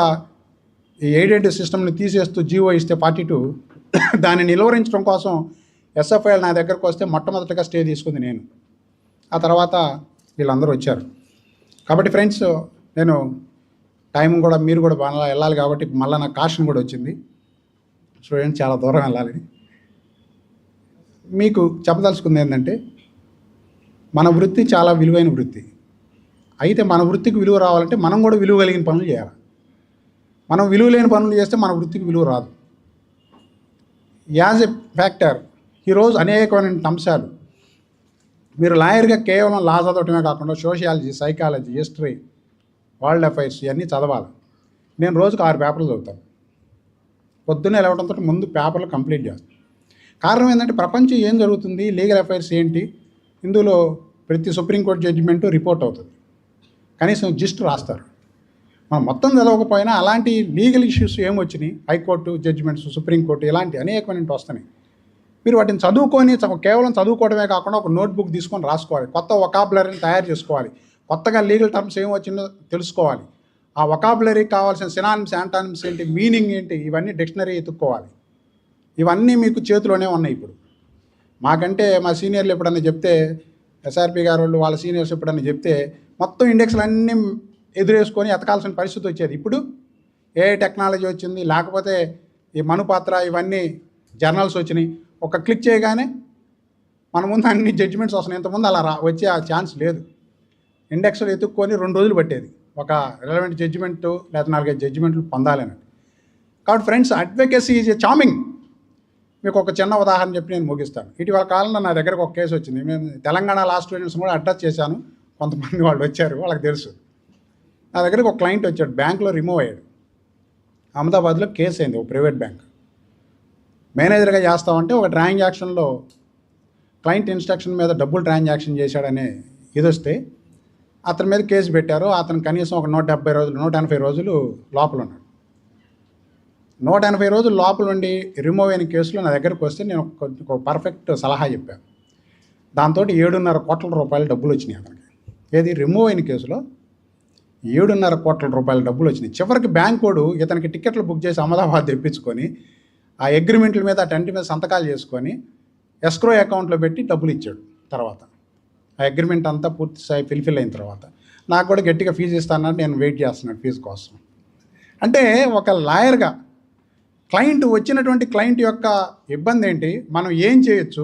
ఈ ఎయిడెడ్ సిస్టమ్ని తీసేస్తూ జీవో ఇస్తే 42 దాన్ని నిలువరించడం కోసం ఎస్ఎఫ్ఐఎల్ నా దగ్గరకు వస్తే మొట్టమొదటిగా స్టే తీసుకుంది నేను. ఆ తర్వాత వీళ్ళందరూ వచ్చారు. కాబట్టి ఫ్రెండ్స్, నేను టైం కూడా మీరు కూడా బాగా వెళ్ళాలి కాబట్టి మళ్ళీ నాకు కాషన్ కూడా వచ్చింది. స్టూడెంట్స్ చాలా దూరం వెళ్ళాలి. మీకు చెప్పదలుచుకుంది ఏంటంటే, మన వృత్తి చాలా విలువైన వృత్తి. అయితే మన వృత్తికి విలువ రావాలంటే మనం కూడా విలువ కలిగిన పనులు చేయాలి. మనం విలువ లేని పనులు చేస్తే మన వృత్తికి విలువ రాదు. యాజ్ ఎ ఫ్యాక్టర్ ఈరోజు అనేకమైన అంశాలు, మీరు లాయర్గా కేవలం లా చదవటమే కాకుండా sociology, psychology, history, world affairs ఇవన్నీ చదవాలి. నేను రోజుకు 6 పేపర్లు చదువుతాను. పొద్దున్నే లేవడంతో ముందు పేపర్లు కంప్లీట్ చేస్తాను. కారణం ఏంటంటే, ప్రపంచం ఏం జరుగుతుంది, లీగల్ అఫైర్స్ ఏంటి, ఇందులో ప్రతి సుప్రీంకోర్టు జడ్జిమెంటు రిపోర్ట్ అవుతుంది. కనీసం జిస్ట్ రాస్తారు. మనం మొత్తం చదవకపోయినా అలాంటి లీగల్ ఇష్యూస్ ఏమొచ్చినాయి, హైకోర్టు జడ్జిమెంట్స్, సుప్రీంకోర్టు, ఇలాంటి అనేకమైన వస్తున్నాయి. మీరు వాటిని చదువుకొని కేవలం చదువుకోవడమే కాకుండా ఒక నోట్బుక్ తీసుకొని రాసుకోవాలి. కొత్త వొకాబులరీని తయారు చేసుకోవాలి. కొత్తగా లీగల్ టర్మ్స్ ఏం వచ్చిందో తెలుసుకోవాలి. ఆ వొకాబులరీకి కావాల్సిన సినానిమ్స్, యాంటానిమ్స్ ఏంటి, మీనింగ్ ఏంటి, ఇవన్నీ డిక్షనరీ ఎత్తుక్కోవాలి. ఇవన్నీ మీకు చేతిలోనే ఉన్నాయి. ఇప్పుడు మాకంటే మా సీనియర్లు ఎప్పుడన్నా చెప్తే, ఎస్ఆర్పి గారు వాళ్ళు వాళ్ళ సీనియర్స్ ఎప్పుడన్నా చెప్తే మొత్తం ఇండెక్స్లు అన్నీ ఎదురేసుకొని ఎతకాల్సిన పరిస్థితి వచ్చేది. ఇప్పుడు ఏ టెక్నాలజీ వచ్చింది, లేకపోతే ఈ మనుపాత్ర ఇవన్నీ జర్నల్స్ వచ్చినాయి. ఒక క్లిక్ చేయగానే మన ముందు అన్ని జడ్జిమెంట్స్ వస్తున్నాయి. ఇంతకుముందు అలా వచ్చే ఆ ఛాన్స్ లేదు. ఇండెక్స్లు ఎత్తుక్కొని 2 రోజులు పట్టేది ఒక రెలవెంట్ జడ్జిమెంటు లేదా 4-5 జడ్జిమెంట్లు పొందాలని. కాబట్టి friends, advocacy is a charming. మీకు ఒక చిన్న ఉదాహరణ చెప్పి నేను ముగిస్తాను. ఇటీవల కాలంలో నా దగ్గరకు ఒక కేసు వచ్చింది. మేము తెలంగాణ లా స్టూడెంట్స్ కూడా అడ్రస్ చేశాను. కొంతమంది వాళ్ళు వచ్చారు, వాళ్ళకి తెలుసు. నా దగ్గరకు ఒక క్లయింట్ వచ్చాడు, బ్యాంకులో రిమూవ్ అయ్యాడు. అహ్మదాబాద్లో కేసు అయింది, ఒక ప్రైవేట్ బ్యాంక్. మేనేజర్గా చేస్తామంటే ఒక ట్రాన్సాక్షన్లో క్లయింట్ ఇన్స్ట్రక్షన్ మీద డబ్బులు ట్రాన్సాక్షన్ చేశాడనే ఇది వస్తే అతని మీద కేసు పెట్టారు. అతను కనీసం ఒక 170 రోజులు 180 రోజులు లోపల ఉన్నాడు. 180 రోజులు లోపల ఉండి రిమూవ్ అయిన కేసులో నా దగ్గరకు వస్తే నేను ఒక పర్ఫెక్ట్ సలహా చెప్పాను. దాంతో 7.5 కోట్ల రూపాయల డబ్బులు వచ్చినాయి అతనికి. ఏది రిమూవ్ అయిన కేసులో 7.5 కోట్ల రూపాయల డబ్బులు వచ్చినాయి. చివరికి బ్యాంక్ వాడు ఇతనికి టికెట్లు బుక్ చేసి అహ్మదాబాద్ తెప్పించుకొని ఆ అగ్రిమెంట్ల మీద టెంట్ మీద సంతకాలు చేసుకొని ఎస్క్రో అకౌంట్లో పెట్టి డబ్బులు ఇచ్చాడు. తర్వాత ఆ అగ్రిమెంట్ అంతా పూర్తి స్థాయి ఫిల్ఫిల్ అయిన తర్వాత నాకు కూడా గట్టిగా ఫీజు ఇస్తానని నేను వెయిట్ చేస్తున్నాను ఫీజు కోసం. అంటే ఒక లాయర్గా వచ్చినటువంటి క్లయింట్ యొక్క ఇబ్బంది ఏంటి, మనం ఏం చేయొచ్చు,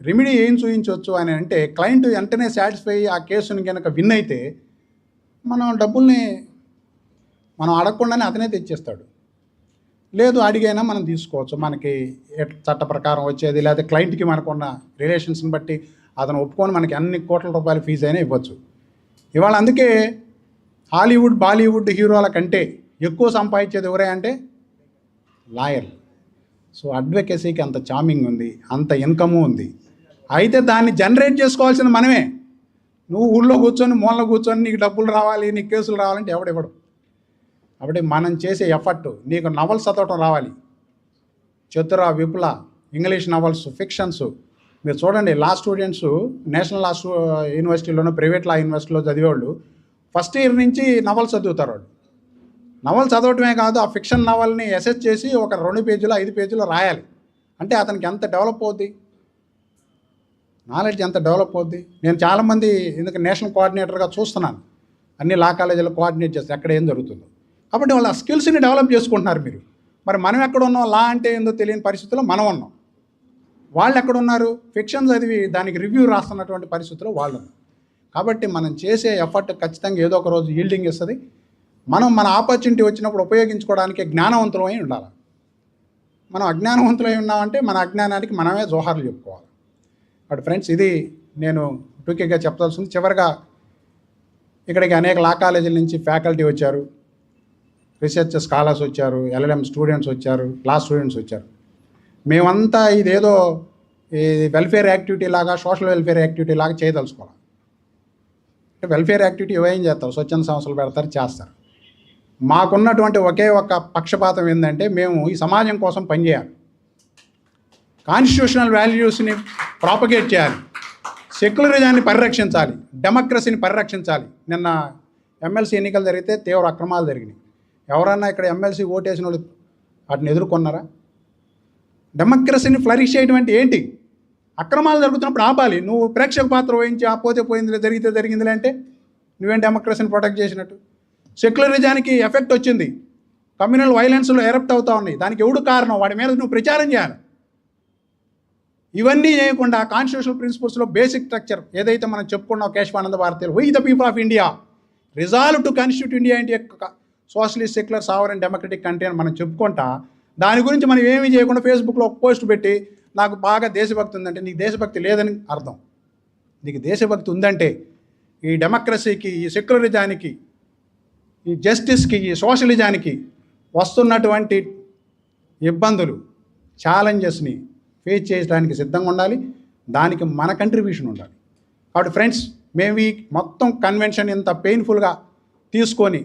రెమెడీ ఏం చూపించవచ్చు అని అంటే, క్లయింట్ వెంటనే సాటిస్ఫై ఆ కేసుని కనుక విన్ అయితే మనం డబ్బుల్ని మనం అడగకుండానే అతనే తెచ్చేస్తాడు. లేదు అడిగైనా మనం తీసుకోవచ్చు, మనకి చట్ట ప్రకారం వచ్చేది, లేదా క్లయింట్కి మనకున్న రిలేషన్స్ని బట్టి అతను ఒప్పుకొని మనకి అన్ని కోట్ల రూపాయల ఫీజు అయినా ఇవ్వచ్చు. ఇవాళ అందుకే హాలీవుడ్, బాలీవుడ్ హీరోల కంటే ఎక్కువ సంపాదించేది ఎవరే అంటే లాయర్లు. సో అడ్వకేసీకి అంత చామింగ్ ఉంది, అంత ఇన్కము ఉంది. అయితే దాన్ని జనరేట్ చేసుకోవాల్సింది మనమే. నువ్వు ఊళ్ళో కూర్చొని మూలలో కూర్చొని నీకు డబ్బులు రావాలి, నీకు కేసులు రావాలంటే ఎవడివ్వడు. కాబట్టి మనం చేసే ఎఫర్ట్, నీకు నవల్స్ చదవటం రావాలి, చతుర, విపుల, ఇంగ్లీష్ నవల్స్, ఫిక్షన్స్. మీరు చూడండి, లా స్టూడెంట్స్ నేషనల్ లా యూనివర్సిటీలోనూ ప్రైవేట్ లా యూనివర్సిటీలో చదివేవాళ్ళు ఫస్ట్ ఇయర్ నుంచి నవల్స్ చదువుతారు. వాళ్ళు నవల్ చదవటమే కాదు, ఆ ఫిక్షన్ నవల్ని అసెస్ చేసి ఒక 2 పేజీలు 5 పేజీలు రాయాలి. అంటే అతనికి ఎంత డెవలప్ అవుద్ది, నాలెడ్జ్ ఎంత డెవలప్ అవుద్ది. నేను చాలామంది ఎందుకంటే నేషనల్ కోఆర్డినేటర్గా చూస్తున్నాను, అన్ని లా కాలేజీలో కోఆర్డినేట్ చేస్తే ఎక్కడ ఏం జరుగుతుందో. కాబట్టి వాళ్ళు ఆ స్కిల్స్ని డెవలప్ చేసుకుంటున్నారు. మీరు మరి మనం ఎక్కడ ఉన్నాం, లా అంటే ఏందో తెలియని పరిస్థితుల్లో మనం ఉన్నాం. వాళ్ళు ఎక్కడ ఉన్నారు, ఫిక్షన్ చదివి దానికి రివ్యూ రాస్తున్నటువంటి పరిస్థితుల్లో వాళ్ళు ఉన్నారు. కాబట్టి మనం చేసే ఎఫర్ట్ ఖచ్చితంగా ఏదో ఒక రోజు ఈల్డింగ్ ఇస్తుంది. మనం మన ఆపర్చునిటీ వచ్చినప్పుడు ఉపయోగించుకోవడానికి జ్ఞానవంతులమై ఉండాలి. మనం అజ్ఞానవంతులై ఉన్నామంటే మన అజ్ఞానానికి మనమే జోహార్లు చెప్పుకోవాలి. బట్ ఫ్రెండ్స్, ఇది నేను టూకీగా చెప్పాల్సింది. చివరిగా ఇక్కడికి అనేక లా కాలేజీల నుంచి ఫ్యాకల్టీ వచ్చారు, రీసెర్చ్ స్కాలర్స్ వచ్చారు, ఎల్ఎల్ఎం స్టూడెంట్స్ వచ్చారు, లా స్టూడెంట్స్ వచ్చారు. మేమంతా ఇదేదో ఈ వెల్ఫేర్ యాక్టివిటీ లాగా, సోషల్ వెల్ఫేర్ యాక్టివిటీ లాగా చేయదలుచుకోవాలి. అంటే వెల్ఫేర్ యాక్టివిటీ ఏం చేస్తారు, స్వచ్ఛంద సంస్థలు పెడతారు, చేస్తారు. మాకున్నటువంటి ఒకే ఒక పక్షపాతం ఏంటంటే, మేము ఈ సమాజం కోసం పనిచేయాలి, కాన్స్టిట్యూషనల్ వాల్యూస్ని ప్రాపగేట్ చేయాలి, సెక్యులరిజాన్ని పరిరక్షించాలి, డెమోక్రసీని పరిరక్షించాలి. నిన్న ఎమ్మెల్సీ ఎన్నికలు జరిగితే తీవ్ర అక్రమాలు జరిగినాయి. ఎవరన్నా ఇక్కడ ఎమ్మెల్సీ ఓటేసిన వాళ్ళు వాటిని ఎదుర్కొన్నారా? డెమోక్రసీని ఫ్లరిష్ చేయడం అంటే ఏంటి? అక్రమాలు జరుగుతున్నప్పుడు ఆపాలి. నువ్వు ప్రేక్షక పాత్ర వహించి పోతే పోయిందిలే, జరిగితే జరిగిందిలే అంటే నువ్వేం డెమోక్రసీని ప్రొటెక్ట్ చేసినట్టు? సెక్యులరిజానికి ఎఫెక్ట్ వచ్చింది, కమ్యూనల్ వైలెన్స్లో ఎరప్ట్ అవుతా ఉన్నాయి. దానికి ఎవడు కారణం? వాడి మీద నువ్వు ప్రచారం చేయాలి. ఇవన్నీ చేయకుండా కాన్స్టిట్యూషనల్ ప్రిన్సిపల్స్లో బేసిక్ స్ట్రక్చర్ ఏదైతే మనం చెప్పుకున్నాం, కేశవానంద భారతీయులు, we the people of India resolve to constitute India India socialist, secular, sovereign, democratic country అని మనం చెప్పుకుంటా దాని గురించి మనం ఏమీ చేయకుండా ఫేస్బుక్లో ఒక పోస్ట్ పెట్టి నాకు బాగా దేశభక్తి ఉందంటే నీకు దేశభక్తి లేదని అర్థం. నీకు దేశభక్తి ఉందంటే ఈ డెమోక్రసీకి, ఈ సెక్యులరిజానికి, ఈ జస్టిస్కి, ఈ సోషలిజానికి వస్తున్నటువంటి ఇబ్బందులు, ఛాలెంజెస్ని ఫేస్ చేయడానికి సిద్ధంగా ఉండాలి. దానికి మన కంట్రిబ్యూషన్ ఉండాలి. కాబట్టి ఫ్రెండ్స్, మేము ఈ మొత్తం కన్వెన్షన్ ఇంత పెయిన్ఫుల్గా తీసుకొని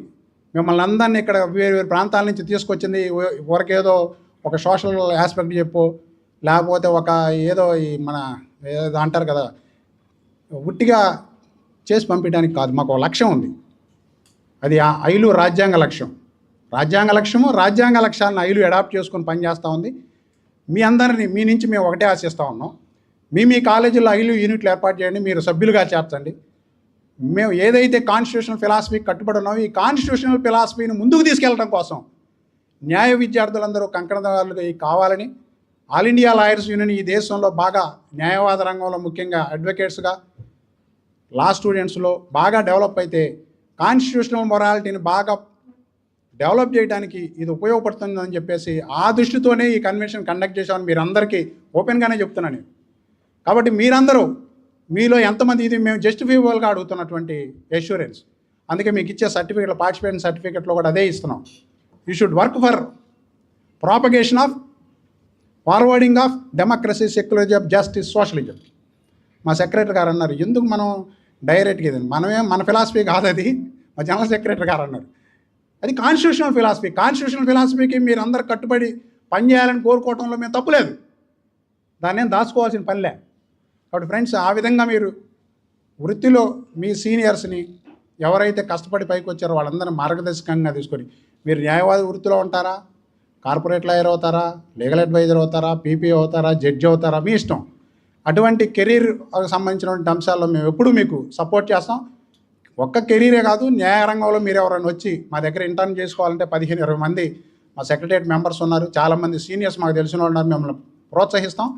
మిమ్మల్ని అందరినీ ఇక్కడ వేరు వేరు ప్రాంతాల నుంచి తీసుకొచ్చింది వరకేదో ఒక సోషల్ ఆస్పెక్ట్ చెప్పు, లేకపోతే ఒక ఏదో ఈ మన ఏదో అంటారు కదా ఉట్టిగా చేసి పంపించడానికి కాదు. మాకు ఒక లక్ష్యం ఉంది. అది ఐలు రాజ్యాంగ లక్ష్యం. రాజ్యాంగ లక్ష్యాలను ఐలు అడాప్ట్ చేసుకొని పనిచేస్తూ ఉంది. మీ అందరినీ మీ నుంచి మేము ఒకటే ఆశిస్తూ ఉన్నాం. మీ కాలేజీలో ఐలు యూనిట్లు ఏర్పాటు చేయండి, మీరు సభ్యులుగా చేర్చండి. మేము ఏదైతే కాన్స్టిట్యూషనల్ ఫిలాసఫీకి కట్టుబడి ఉన్నామో ఈ కాన్స్టిట్యూషనల్ ఫిలాసఫీని ముందుకు తీసుకెళ్ళడం కోసం న్యాయ విద్యార్థులందరూ కంకణదారులుగా కావాలని, ఆల్ ఇండియా లాయర్స్ యూనియన్ ఈ దేశంలో బాగా న్యాయవాద రంగంలో ముఖ్యంగా అడ్వకేట్స్గా, లా స్టూడెంట్స్లో బాగా డెవలప్ అయితే కాన్స్టిట్యూషనల్ మొరాలిటీని బాగా డెవలప్ చేయడానికి ఇది ఉపయోగపడుతుందని చెప్పేసి ఆ దృష్టితోనే ఈ కన్వెన్షన్ కండక్ట్ చేసామని మీరందరికీ ఓపెన్గానే చెప్తున్నాను. కాబట్టి మీరందరూ మీలో ఎంతమంది ఇది మేము జస్టిఫైబుల్గా అడుగుతున్నటువంటి ఎష్యూరెన్స్. అందుకే మీకు ఇచ్చే సర్టిఫికెట్లు, పార్టిసిపేషన్ సర్టిఫికెట్లో కూడా అదే ఇస్తున్నాం. You should work for propagation of forwarding of democracy, secularism, justice, socialism. మా సెక్రటరీ గారు అన్నారు, ఎందుకు మనం డైరెక్ట్గా ఇది మన ఫిలాసఫీ కాదు అది, మా జనరల్ సెక్రటరీ గారు అన్నారు. అది కాన్స్టిట్యూషనల్ ఫిలాసఫీ. కాన్స్టిట్యూషనల్ ఫిలాసఫీకి మీరు అందరు కట్టుబడి పనిచేయాలని కోరుకోవడంలో మేము తప్పులేదు, దాన్ని ఏం దాచుకోవాల్సిన పనిలే. కాబట్టి ఫ్రెండ్స్, ఆ విధంగా మీరు వృత్తిలో మీ సీనియర్స్ని ఎవరైతే కష్టపడి పైకి వచ్చారో వాళ్ళందరినీ మార్గదర్శకంగా తీసుకొని మీరు న్యాయవాది వృత్తిలో ఉంటారా, కార్పొరేట్ లాయర్ అవుతారా, లీగల్ అడ్వైజర్ అవుతారా, పీపీ అవుతారా, జడ్జి అవుతారా, మీ ఇష్టం. అటువంటి కెరీర్ సంబంధించినటువంటి అంశాల్లో మేము ఎప్పుడూ మీకు సపోర్ట్ చేస్తాం. ఒక్క కెరీరే కాదు, న్యాయరంగంలో మీరు ఎవరైనా వచ్చి మా దగ్గర ఇంటర్న్ చేసుకోవాలంటే 15-20 మంది మా సెక్రటరియట్ మెంబర్స్ ఉన్నారు, చాలామంది సీనియర్స్ మాకు తెలిసిన వాళ్ళు ఉన్నారు, మిమ్మల్ని ప్రోత్సహిస్తాం.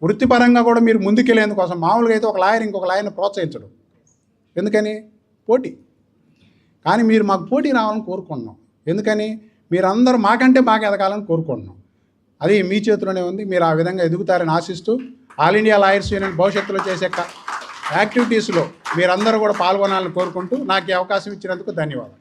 వృత్తిపరంగా కూడా మీరు ముందుకెళ్ళేందుకోసం మామూలుగా అయితే ఒక లాయర్ ఇంకొక లాయర్ని ప్రోత్సహించడు, ఎందుకని పోటీ. కానీ మీరు మాకు పోటీ రావాలని కోరుకుంటున్నాం. ఎందుకని మీరందరూ మాకంటే బాగా ఎదగాలని కోరుకుంటున్నాం. అది మీ చేతిలోనే ఉంది. మీరు ఆ విధంగా ఎదుగుతారని ఆశిస్తూ ఆల్ ఇండియా లాయర్స్ యూనియన్ భవిష్యత్తులో చేసే యాక్టివిటీస్లో మీరందరూ కూడా పాల్గొనాలని కోరుకుంటూ నాకు ఈ అవకాశం ఇచ్చినందుకు ధన్యవాదాలు.